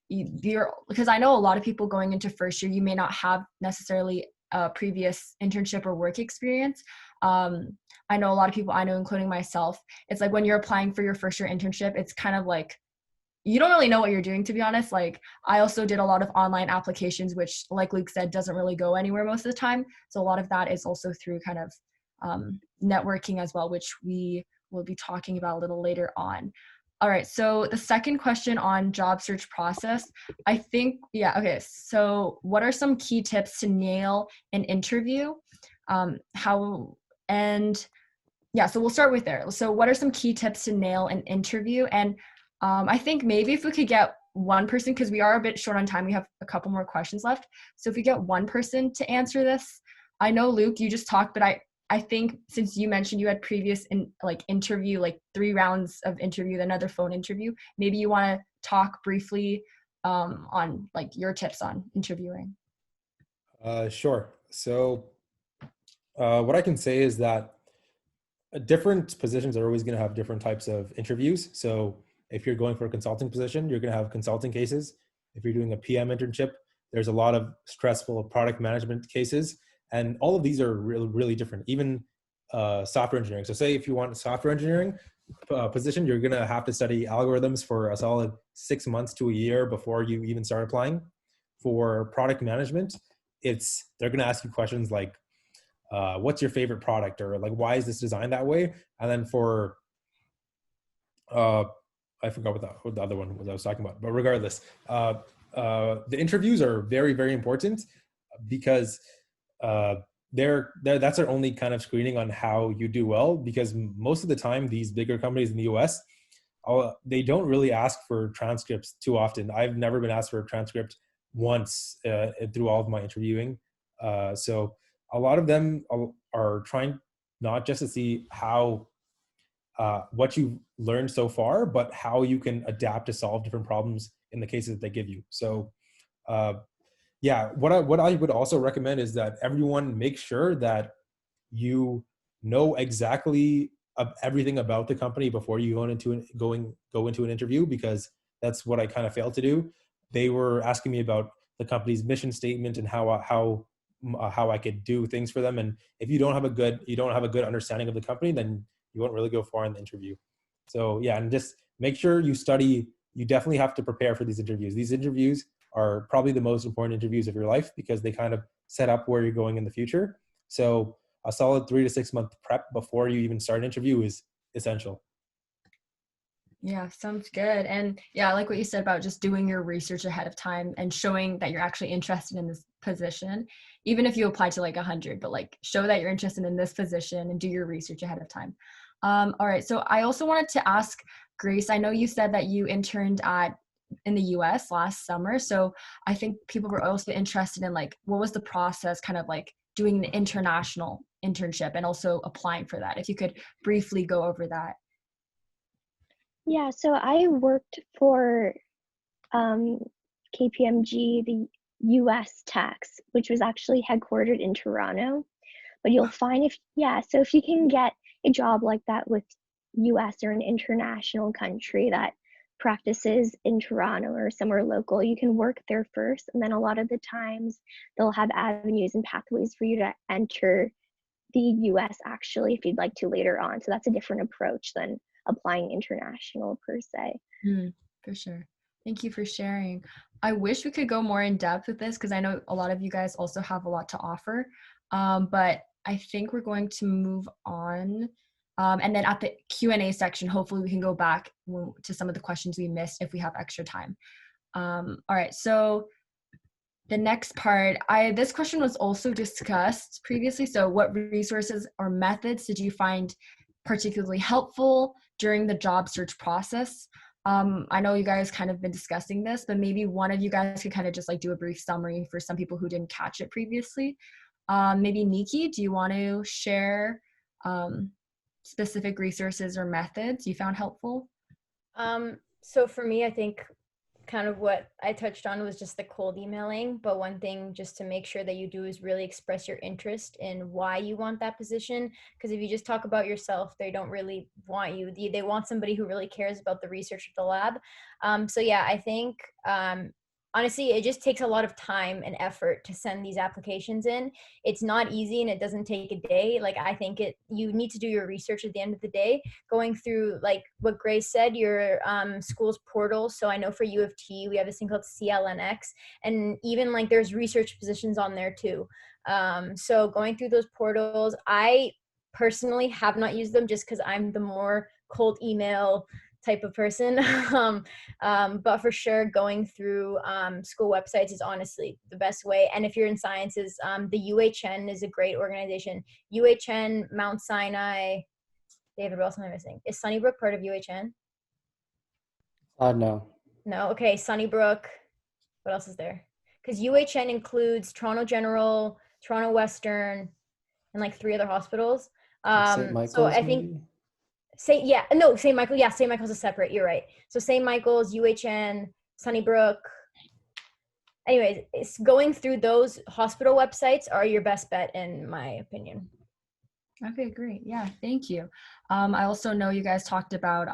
Speaker 1: you're, because I know a lot of people going into first year, you may not have necessarily a previous internship or work experience. I know a lot of people I know, including myself, it's like when you're applying for your first year internship, it's kind of like, you don't really know what you're doing, to be honest. Like I also did a lot of online applications, which like Luke said, doesn't really go anywhere most of the time. So a lot of that is also through kind of networking as well, which we will be talking about a little later on. All right, so the second question on job search process, I think, yeah, okay. So what are some key tips to nail an interview? So we'll start with there. So what are some key tips to nail an interview? And I think maybe if we could get one person, because we are a bit short on time, we have a couple more questions left. So if we get one person to answer this, I know Luke, you just talked, but I think since you mentioned you had previous interview, like 3 rounds of interview, another phone interview, maybe you want to talk briefly on like your tips on interviewing.
Speaker 4: Sure. So what I can say is that different positions are always going to have different types of interviews. So if you're going for a consulting position, you're going to have consulting cases. If you're doing a PM internship, there's a lot of stressful product management cases. And all of these are really, really different. Even software engineering. So say if you want a software engineering position, you're going to have to study algorithms for a solid 6 months to a year before you even start applying. For product management, they're going to ask you questions like, what's your favorite product, or like, why is this designed that way? And then for I forgot what the other one was I was talking about, but regardless, the interviews are very, very important because that's our only kind of screening on how you do well, because most of the time these bigger companies in the US, they don't really ask for transcripts too often. I've never been asked for a transcript once through all of my interviewing. So a lot of them are trying not just to see how what you've learned so far, but how you can adapt to solve different problems in the cases that they give you. So yeah, what I would also recommend is that everyone make sure that you know exactly everything about the company before you go into an interview, because that's what I kind of failed to do. They were asking me about the company's mission statement and how I could do things for them, and if you don't have a good understanding of the company, then you won't really go far in the interview. So yeah, and just make sure you study. You definitely have to prepare for these interviews. These interviews are probably the most important interviews of your life because they kind of set up where you're going in the future. So a solid 3 to 6 month prep before you even start an interview is essential.
Speaker 1: Yeah, sounds good. And yeah, I like what you said about just doing your research ahead of time and showing that you're actually interested in this position, even if you apply to like 100, but like show that you're interested in this position and do your research ahead of time. All right, so I also wanted to ask Grace, I know you said that you interned in the US last summer. So I think people were also interested in like, what was the process kind of like doing an international internship and also applying for that? If you could briefly go over that.
Speaker 3: Yeah, so I worked for KPMG, the US tax, which was actually headquartered in Toronto. But you'll find so if you can get a job like that with US or an international country that practices in Toronto or somewhere local, you can work there first. And then a lot of the times they'll have avenues and pathways for you to enter the US actually if you'd like to later on. So that's a different approach than applying international per se.
Speaker 1: For sure. Thank you for sharing. I wish we could go more in depth with this because I know a lot of you guys also have a lot to offer. But I think we're going to move on. And then at the Q&A section, hopefully we can go back to some of the questions we missed if we have extra time. All right, so the next part, this question was also discussed previously. So what resources or methods did you find particularly helpful during the job search process? I know you guys kind of been discussing this, but maybe one of you guys could kind of just like do a brief summary for some people who didn't catch it previously. Maybe Nikki, do you want to share specific resources or methods you found helpful?
Speaker 5: So for me, I think kind of what I touched on was just the cold emailing. But one thing just to make sure that you do is really express your interest in why you want that position. Because if you just talk about yourself, they don't really want you. They want somebody who really cares about the research of the lab. So yeah, I think honestly, it just takes a lot of time and effort to send these applications in. It's not easy and it doesn't take a day. Like I think you need to do your research at the end of the day, going through like what Grace said, your school's portal. So I know for U of T, we have this thing called CLNX, and even like there's research positions on there too. So going through those portals, I personally have not used them just because I'm the more cold email type of person. But for sure, going through school websites is honestly the best way. And if you're in sciences, the UHN is a great organization. UHN, Mount Sinai, David, what else am I missing? Is Sunnybrook part of UHN?
Speaker 2: No.
Speaker 5: No? Okay, Sunnybrook. What else is there? Because UHN includes Toronto General, Toronto Western, and like 3 other hospitals.
Speaker 2: St. Michael's,
Speaker 5: so I think
Speaker 2: maybe?
Speaker 5: St. Michael. Yeah, St. Michael's is separate. You're right. So St. Michael's, UHN, Sunnybrook. Anyways, it's going through those hospital websites are your best bet in my opinion.
Speaker 1: Okay, great. Yeah, thank you. I also know you guys talked about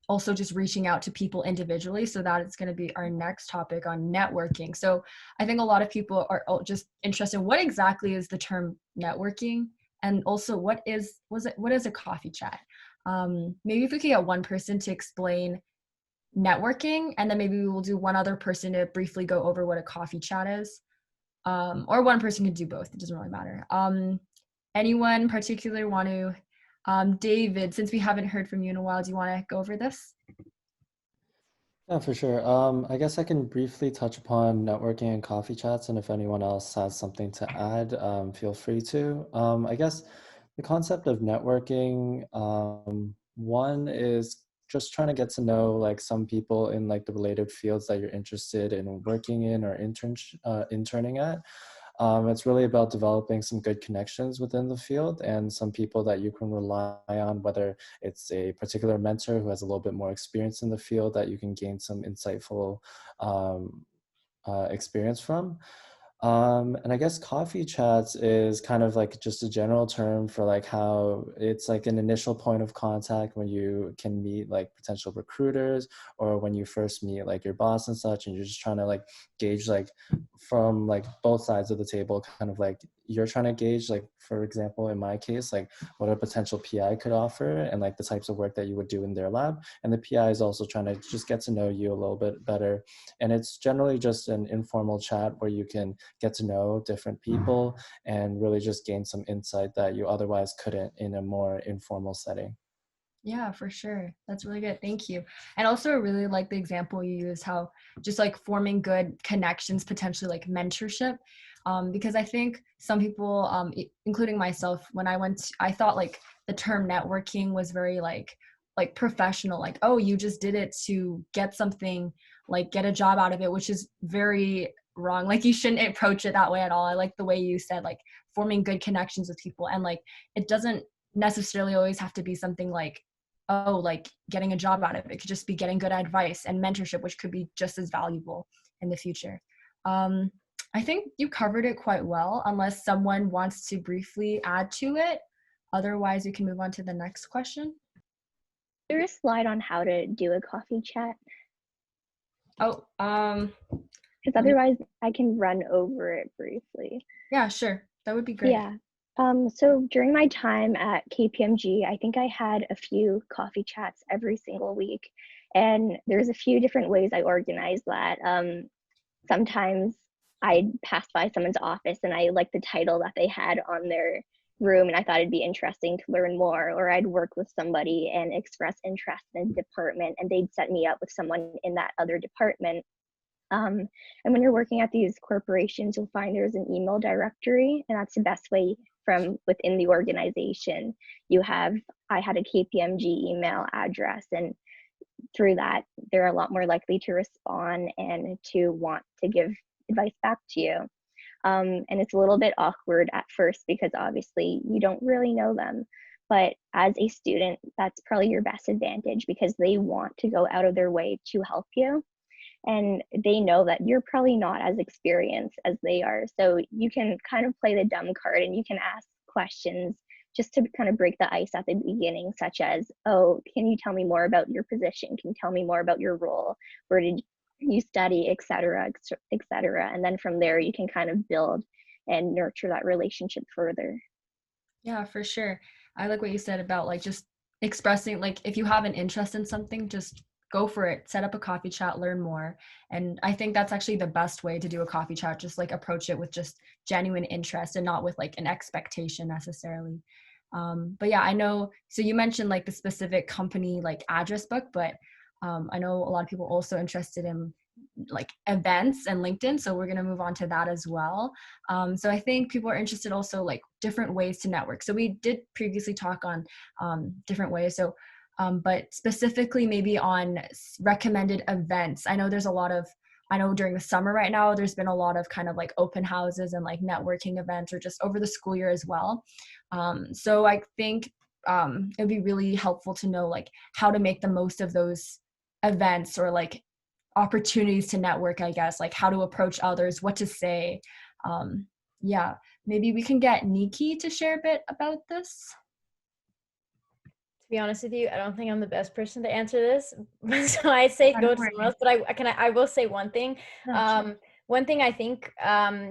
Speaker 1: also just reaching out to people individually. So that is going to be our next topic on networking. So I think a lot of people are just interested in what exactly is the term networking. And also, what is a coffee chat? Maybe if we could get one person to explain networking, and then maybe we will do one other person to briefly go over what a coffee chat is. Or one person could do both. It doesn't really matter. Anyone particular want to? David, since we haven't heard from you in a while, do you want to go over this?
Speaker 2: Yeah, for sure. I guess I can briefly touch upon networking and coffee chats, and if anyone else has something to add, feel free to. I guess the concept of networking, one is just trying to get to know like some people in like the related fields that you're interested in working in or interning at. It's really about developing some good connections within the field and some people that you can rely on, whether it's a particular mentor who has a little bit more experience in the field that you can gain some insightful experience from. And I guess coffee chats is kind of like just a general term for like how it's like an initial point of contact when you can meet like potential recruiters, or when you first meet like your boss and such, and you're just trying to like gauge like from like both sides of the table, kind of like you're trying to gauge like, for example, in my case, like what a potential PI could offer and like the types of work that you would do in their lab. And the PI is also trying to just get to know you a little bit better. And it's generally just an informal chat where you can get to know different people and really just gain some insight that you otherwise couldn't in a more informal setting.
Speaker 1: Yeah, for sure. That's really good. Thank you. And also I really like the example you use, how just like forming good connections, potentially like mentorship. Because I think some people, including myself, when I thought like the term networking was very like professional, like, oh, you just did it to get something, like get a job out of it, which is very wrong. Like you shouldn't approach it that way at all. I like the way you said like forming good connections with people, and like it doesn't necessarily always have to be something like, oh, like getting a job out of it. It could just be getting good advice and mentorship, which could be just as valuable in the future. I think you covered it quite well, unless someone wants to briefly add to it. Otherwise, we can move on to the next question.
Speaker 3: There a slide on how to do a coffee chat?
Speaker 1: Oh,
Speaker 3: Because otherwise I can run over it briefly.
Speaker 1: yeah, sure. That would be great.
Speaker 3: Yeah. So during my time at KPMG, I think I had a few coffee chats every single week. And there's a few different ways I organized that. Sometimes I'd pass by someone's office and I liked the title that they had on their room, and I thought it'd be interesting to learn more. Or I'd work with somebody and express interest in a department, and they'd set me up with someone in that other department. And when you're working at these corporations, you'll find there's an email directory, and that's the best way from within the organization. I had a KPMG email address, and through that, they're a lot more likely to respond and to want to give advice back to you. And it's a little bit awkward at first because obviously you don't really know them. But as a student, that's probably your best advantage because they want to go out of their way to help you. And they know that you're probably not as experienced as they are. So you can kind of play the dumb card and you can ask questions just to kind of break the ice at the beginning, such as, oh, can you tell me more about your position? Can you tell me more about your role? Where did you study, et cetera, et cetera. And then from there, you can kind of build and nurture that relationship further.
Speaker 1: Yeah, for sure. I like what you said about like just expressing, like if you have an interest in something, just go for it, set up a coffee chat, learn more. And I think that's actually the best way to do a coffee chat, just like approach it with just genuine interest and not with like an expectation necessarily. But yeah, I know, so you mentioned like the specific company like address book, but I know a lot of people also interested in like events and LinkedIn. So we're going to move on to that as well. So I think people are interested also like different ways to network. So we did previously talk on different ways. So but specifically maybe on recommended events. I know during the summer right now, there's been a lot of kind of like open houses and like networking events, or just over the school year as well. So I think it'd be really helpful to know like how to make the most of those events, or like opportunities to network, I guess, like how to approach others, what to say. Yeah, maybe we can get Nikki to share a bit about this.
Speaker 5: To be honest with you, I don't think I'm the best person to answer this. So I say go to someone else, but I will say one thing. one thing I think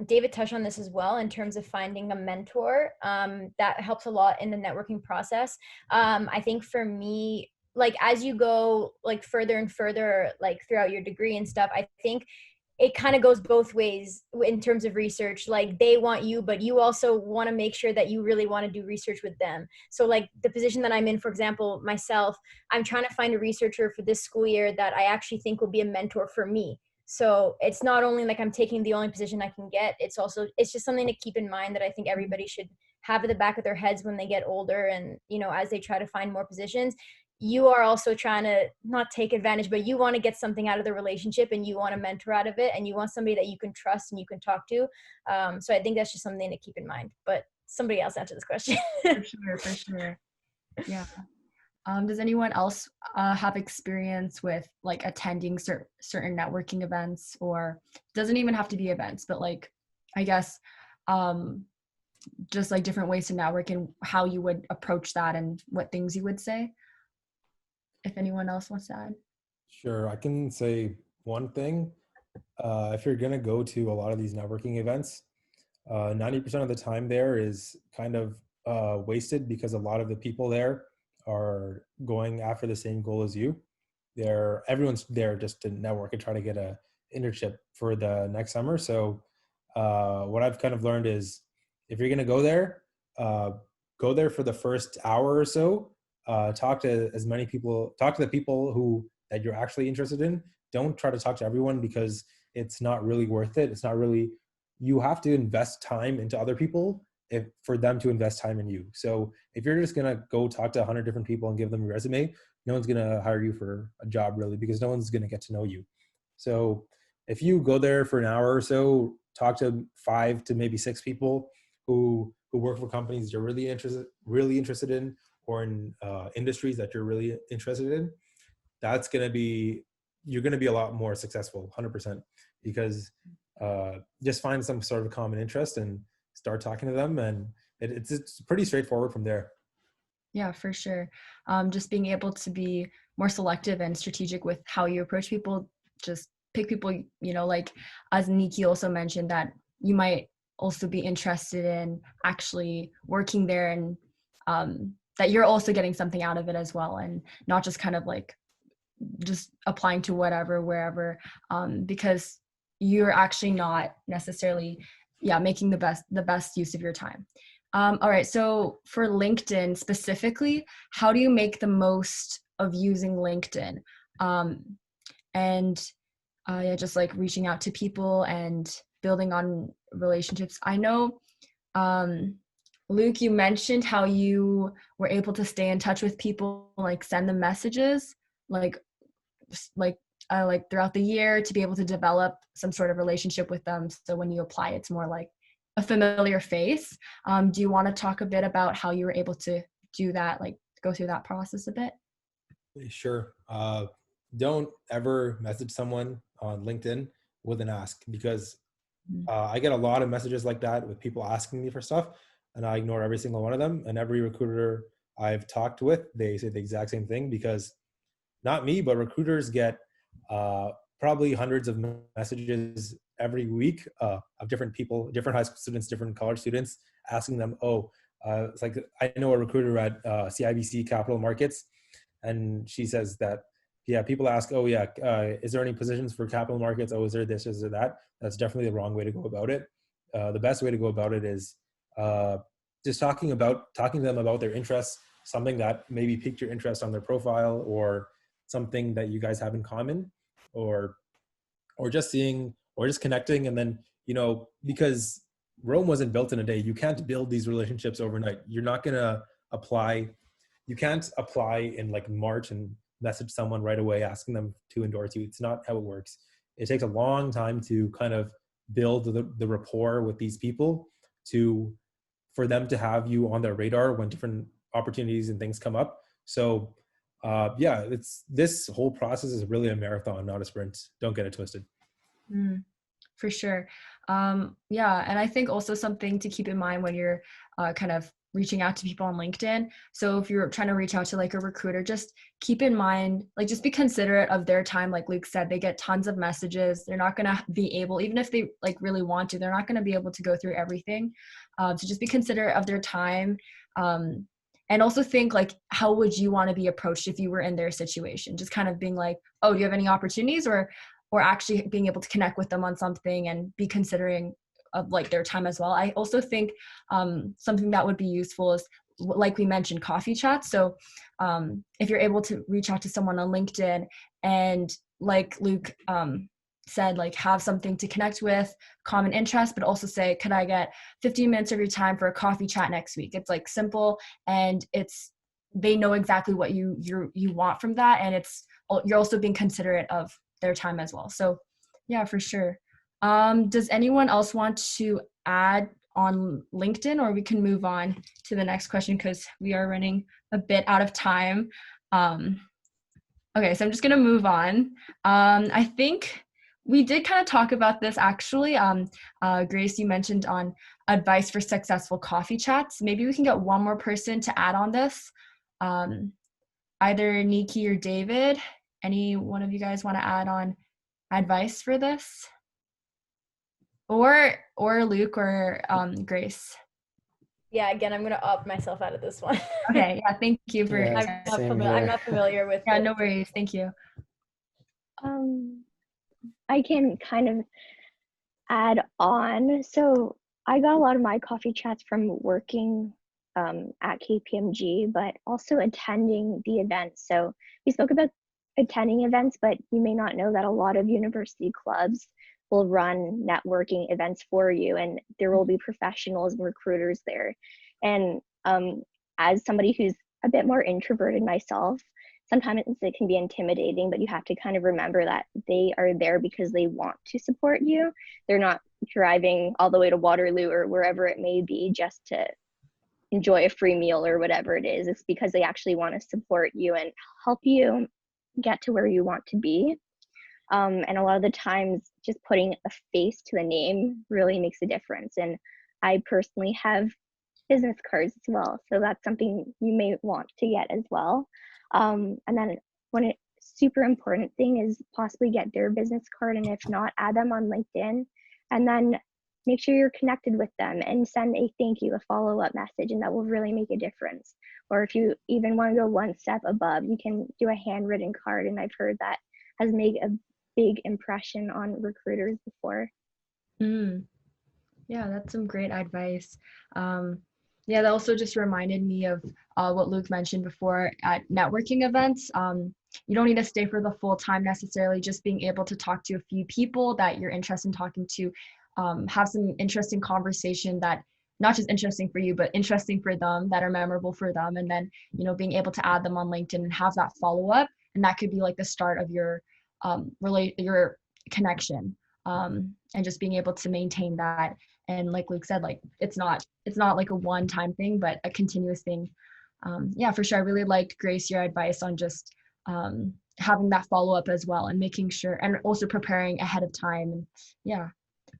Speaker 5: David touched on this as well in terms of finding a mentor, that helps a lot in the networking process. I think for me, like as you go like further and further, like throughout your degree and stuff, I think it kind of goes both ways in terms of research. Like they want you, but you also want to make sure that you really want to do research with them. So like the position that I'm in, for example, myself, I'm trying to find a researcher for this school year that I actually think will be a mentor for me. So it's not only like I'm taking the only position I can get, it's just something to keep in mind that I think everybody should have at the back of their heads when they get older and, you know, as they try to find more positions. You are also trying to not take advantage, but you want to get something out of the relationship and you want a mentor out of it and you want somebody that you can trust and you can talk to. So I think that's just something to keep in mind, but somebody else answer this question.
Speaker 1: For sure. Yeah. Does anyone else have experience with like attending certain networking events, or doesn't even have to be events, but like, I guess, just like different ways to network and how you would approach that and what things you would say? If anyone else wants to add.
Speaker 4: Sure, I can say one thing. If you're going to go to a lot of these networking events, 90% of the time there is kind of wasted because a lot of the people there are going after the same goal as you. Everyone's there just to network and try to get a internship for the next summer. So what I've kind of learned is if you're going to go there for the first hour or so. Talk to as many people, talk to the people that you're actually interested in. Don't try to talk to everyone because it's not really worth it. It's not really, you have to invest time into other people for them to invest time in you. So if you're just going to go talk to 100 different people and give them your resume, no one's going to hire you for a job really, because no one's going to get to know you. So if you go there for an hour or so, talk to 5 to maybe 6 people who work for companies you're really interested in, or in industries that you're really interested in, you're going to be a lot more successful, 100%, because just find some sort of common interest and start talking to them. And it's pretty straightforward from there.
Speaker 1: Yeah, for sure. Just being able to be more selective and strategic with how you approach people, just pick people, you know, like as Nikki also mentioned, that you might also be interested in actually working there, and that you're also getting something out of it as well, and not just kind of like just applying to whatever, wherever, because you're actually not necessarily, making the best use of your time. All right, so for LinkedIn specifically, how do you make the most of using LinkedIn? And just like reaching out to people and building on relationships. I know, Luke, you mentioned how you were able to stay in touch with people, like send them messages, like throughout the year, to be able to develop some sort of relationship with them. So when you apply, it's more like a familiar face. Do you want to talk a bit about how you were able to do that, like go through that process a bit?
Speaker 4: Sure. Don't ever message someone on LinkedIn with an ask, because I get a lot of messages like that with people asking me for stuff, and I ignore every single one of them. And every recruiter I've talked with, they say the exact same thing, because not me, but recruiters get probably hundreds of messages every week of different people, different high school students, different college students, asking them, it's like, I know a recruiter at CIBC Capital Markets, and she says that, people ask, is there any positions for capital markets? Is there this, is there that? That's definitely the wrong way to go about it. The best way to go about it is just talking to them about their interests, something that maybe piqued your interest on their profile, or something that you guys have in common, or just connecting. And then, because Rome wasn't built in a day, you can't build these relationships overnight. You're not going to apply. You can't apply in like March and message someone right away asking them to endorse you. It's not how it works. It takes a long time to kind of build the rapport with these people, for them to have you on their radar when different opportunities and things come up. So this whole process is really a marathon, not a sprint. Don't get it twisted.
Speaker 1: For sure. And I think also something to keep in mind when you're kind of reaching out to people on LinkedIn. So if you're trying to reach out to like a recruiter, just keep in mind, like just be considerate of their time. Like Luke said, they get tons of messages. They're not going to be able, even if they like really want to, they're not going to be able to go through everything. So just be considerate of their time. And also think like, how would you want to be approached if you were in their situation? Just kind of being like, oh, do you have any opportunities, or actually being able to connect with them on something and be considering of like their time as well. I also think something that would be useful is, like we mentioned, coffee chats. So if you're able to reach out to someone on LinkedIn and like Luke said, like have something to connect with, common interest, but also say, could I get 15 minutes of your time for a coffee chat next week? It's like simple, and they know exactly what you want from that, and you're also being considerate of their time as well. So yeah, for sure. Does anyone else want to add on LinkedIn, or we can move on to the next question because we are running a bit out of time. Okay, so I'm just gonna move on. I think we did kind of talk about this actually. Grace, you mentioned on advice for successful coffee chats. Maybe we can get one more person to add on this. Either Nikki or David. Any one of you guys want to add on advice for this? Or Luke or Grace.
Speaker 5: Yeah, again, I'm going to opt myself out of this one.
Speaker 1: Okay, yeah, thank you for
Speaker 5: I'm not familiar with
Speaker 1: Yeah, no worries. Thank you.
Speaker 3: I can kind of add on. So I got a lot of my coffee chats from working at KPMG, but also attending the events. So we spoke about attending events, but you may not know that a lot of university clubs will run networking events for you, and there will be professionals and recruiters there. And as somebody who's a bit more introverted myself, sometimes it can be intimidating, but you have to kind of remember that they are there because they want to support you. They're not driving all the way to Waterloo or wherever it may be just to enjoy a free meal or whatever it is. It's because they actually want to support you and help you get to where you want to be. And a lot of the times just putting a face to the name really makes a difference. And I personally have business cards as well, so that's something you may want to get as well. And then one super important thing is possibly get their business card, and if not, add them on LinkedIn, and then make sure you're connected with them and send a thank you, a follow-up message, and that will really make a difference. Or if you even want to go one step above, you can do a handwritten card, and I've heard that has made a big impression on recruiters before.
Speaker 1: Yeah, that's some great advice. Yeah, that also just reminded me of what Luke mentioned before at networking events. You don't need to stay for the full time necessarily, just being able to talk to a few people that you're interested in talking to, have some interesting conversation that not just interesting for you, but interesting for them, that are memorable for them. And then, being able to add them on LinkedIn and have that follow up. And that could be like the start of your your connection, and just being able to maintain that. And like Luke said, like it's not like a one-time thing, but a continuous thing. Yeah, for sure. I really liked, Grace, your advice on just having that follow-up as well, and making sure, and also preparing ahead of time. And yeah,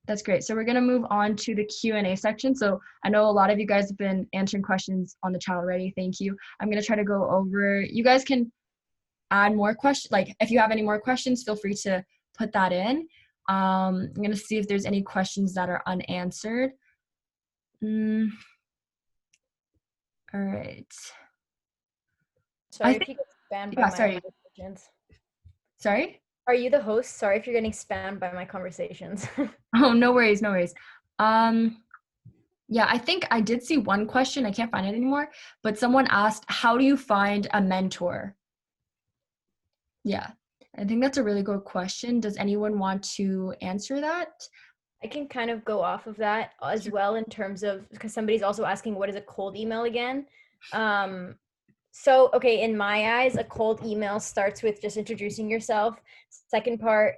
Speaker 1: that's great. So we're going to move on to the Q&A section. So I know a lot of you guys have been answering questions on the chat already. Thank you. I'm going to try to go over, you guys can add more questions. Like if you have any more questions, feel free to put that in. I'm going to see if there's any questions that are unanswered. All right.
Speaker 5: Sorry if you get spammed by my conversations.
Speaker 1: Sorry?
Speaker 5: Are you the host? Sorry if you're getting spammed by my conversations.
Speaker 1: Oh, no worries, no worries. Yeah, I think I did see one question. I can't find it anymore, but someone asked, how do you find a mentor? Yeah, I think that's a really good question. Does anyone want to answer that?
Speaker 5: I can kind of go off of that as well, in terms of, because somebody's also asking, what is a cold email again? So, okay, in my eyes, a cold email starts with just introducing yourself. Second part,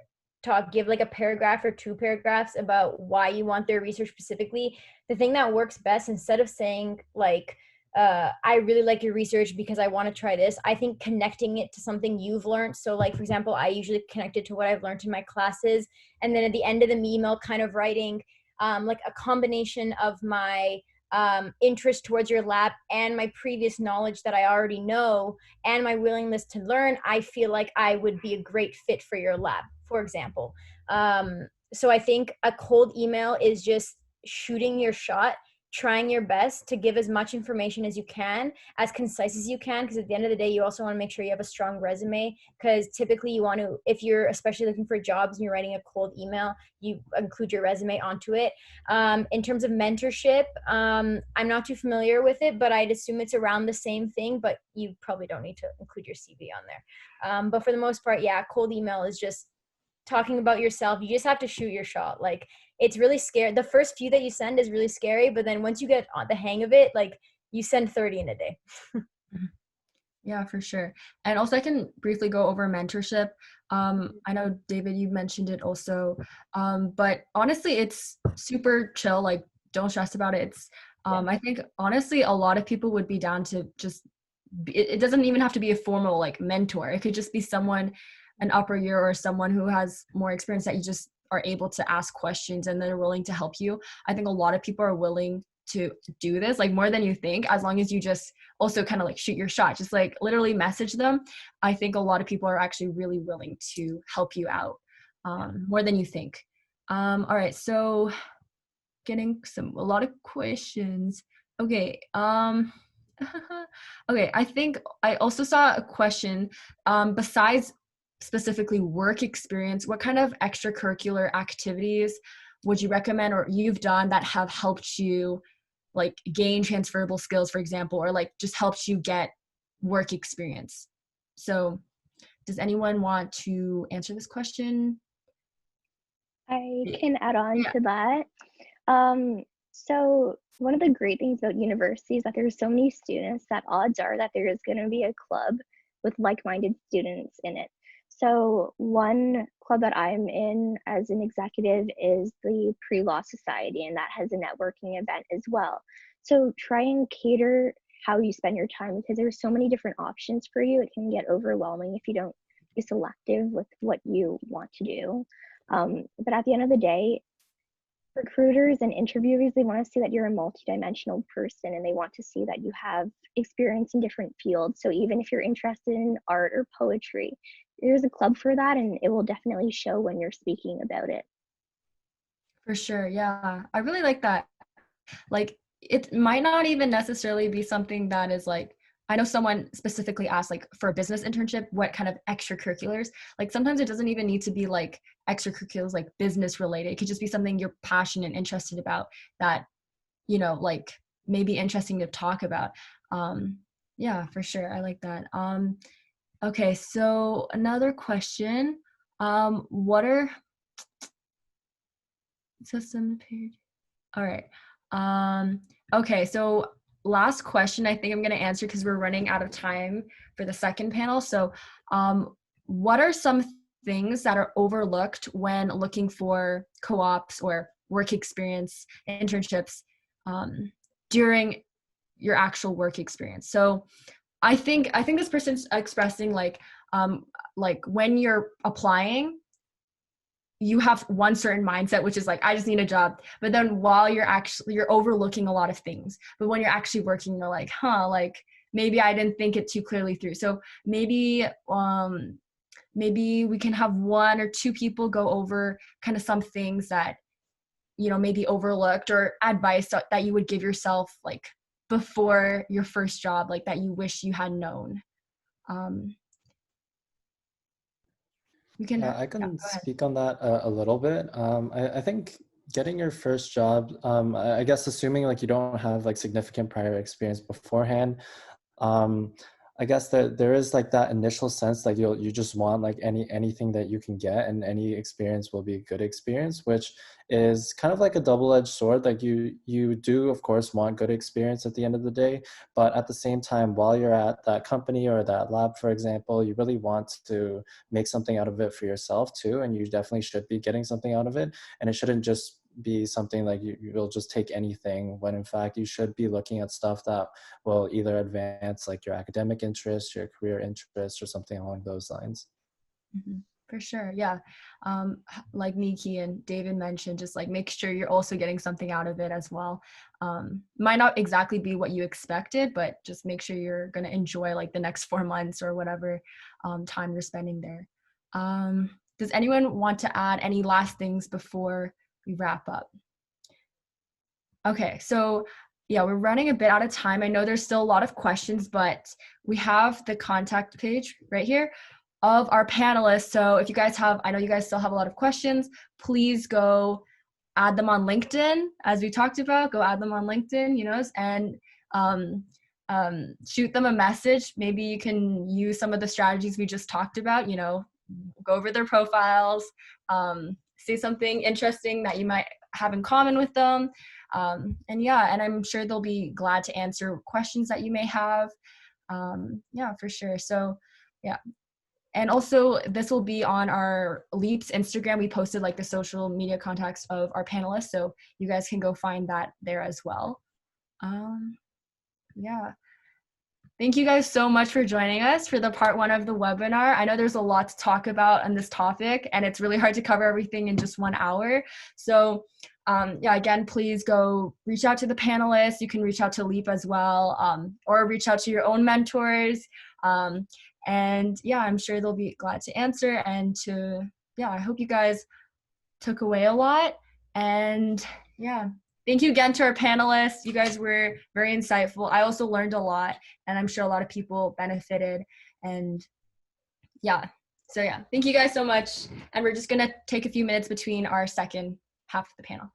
Speaker 5: give like a paragraph or 2 paragraphs about why you want their research specifically. The thing that works best, instead of saying like, I really like your research because I want to try this, I think connecting it to something you've learned. So like, for example, I usually connect it to what I've learned in my classes. And then at the end of the email, kind of writing like a combination of my interest towards your lab and my previous knowledge that I already know and my willingness to learn, I feel like I would be a great fit for your lab, for example. So I think a cold email is just shooting your shot, trying your best to give as much information as you can, as concise as you can, because at the end of the day, you also want to make sure you have a strong resume, because typically you want to, if you're especially looking for jobs and you're writing a cold email, you include your resume onto it. In terms of mentorship, I'm not too familiar with it, but I'd assume it's around the same thing, but you probably don't need to include your CV on there. But for the most part, yeah, cold email is just talking about yourself. You just have to shoot your shot. Like, it's really scary. The first few that you send is really scary, but then once you get on the hang of it, like, you send 30 in a day.
Speaker 1: Yeah, for sure. And also I can briefly go over mentorship. I know David, you mentioned it also. But honestly, it's super chill. Like, don't stress about it. It's I think honestly a lot of people would be down to just it doesn't even have to be a formal like mentor. It could just be someone, an upper year or someone who has more experience that you just are able to ask questions and they're willing to help you. I think a lot of people are willing to do this, like more than you think, as long as you just also kind of like shoot your shot, just like literally message them. I think a lot of people are actually really willing to help you out, more than you think. All right, so getting a lot of questions. Okay. Okay, I think I also saw a question, besides specifically work experience, what kind of extracurricular activities would you recommend or you've done that have helped you like gain transferable skills, for example, or like just helps you get work experience? So does anyone want to answer this question?
Speaker 3: I can add on
Speaker 1: Yeah.
Speaker 3: to that. So one of the great things about university is that there's so many students that odds are that there is going to be a club with like-minded students in it. So one club that I'm in as an executive is the Pre-Law Society, and that has a networking event as well. So try and cater how you spend your time, because there's so many different options for you. It can get overwhelming if you don't be selective with what you want to do. But at the end of the day, recruiters and interviewers, they want to see that you're a multidimensional person, and they want to see that you have experience in different fields. So even if you're interested in art or poetry, there's a club for that, and it will definitely show when you're speaking about it.
Speaker 1: For sure. Yeah. I really like that. Like, it might not even necessarily be something that is like, I know someone specifically asked like for a business internship, what kind of extracurriculars, like sometimes it doesn't even need to be like extracurriculars, like business related. It could just be something you're passionate and interested about that, you know, like maybe interesting to talk about. Yeah, for sure. I like that. Okay. So another question, what are system period? All right. Okay, so last question I think I'm going to answer because we're running out of time for the second panel. So what are some things that are overlooked when looking for co-ops or work experience internships during your actual work experience? So I think this person's expressing like when you're applying, you have one certain mindset, which is like, I just need a job. But then while you're overlooking a lot of things. But when you're actually working, you're like, like maybe I didn't think it too clearly through. So maybe we can have one or two people go over kind of some things that, you know, maybe overlooked, or advice that you would give yourself like before your first job, like that you wish you had known. We can.
Speaker 2: I
Speaker 1: Yeah,
Speaker 2: can
Speaker 1: go ahead.
Speaker 2: speak on that a little bit. I think getting your first job, I guess assuming like you don't have like significant prior experience beforehand, I guess that there is like that initial sense like you just want like anything that you can get, and any experience will be a good experience, which is kind of like a double-edged sword. Like you do of course want good experience at the end of the day, but at the same time, while you're at that company or that lab, for example, you really want to make something out of it for yourself too, and you definitely should be getting something out of it. And it shouldn't just be something like you'll just take anything, when in fact you should be looking at stuff that will either advance like your academic interests, your career interests, or something along those lines.
Speaker 1: Mm-hmm. For sure. Yeah. Like Miki and David mentioned, just like make sure you're also getting something out of it as well. Might not exactly be what you expected, but just make sure you're going to enjoy like the next 4 months or whatever time you're spending there. Does anyone want to add any last things before we wrap up? Okay, so yeah, we're running a bit out of time. I know there's still a lot of questions, but we have the contact page right here of our panelists. So if you guys have, I know you guys still have a lot of questions, please go add them on LinkedIn, as we talked about, go add them on LinkedIn, and shoot them a message. Maybe you can use some of the strategies we just talked about, go over their profiles, say something interesting that you might have in common with them. And I'm sure they'll be glad to answer questions that you may have. For sure. So yeah. And also this will be on our Leap's Instagram. We posted like the social media contacts of our panelists. So you guys can go find that there as well. Thank you guys so much for joining us for the part 1 of the webinar. I know there's a lot to talk about on this topic, and it's really hard to cover everything in just 1 hour. So again, please go reach out to the panelists. You can reach out to Leap as well, or reach out to your own mentors. I'm sure they'll be glad to answer, and I hope you guys took away a lot. And thank you again to our panelists. You guys were very insightful. I also learned a lot, and I'm sure a lot of people benefited. And thank you guys so much. And we're just gonna take a few minutes between our second half of the panel.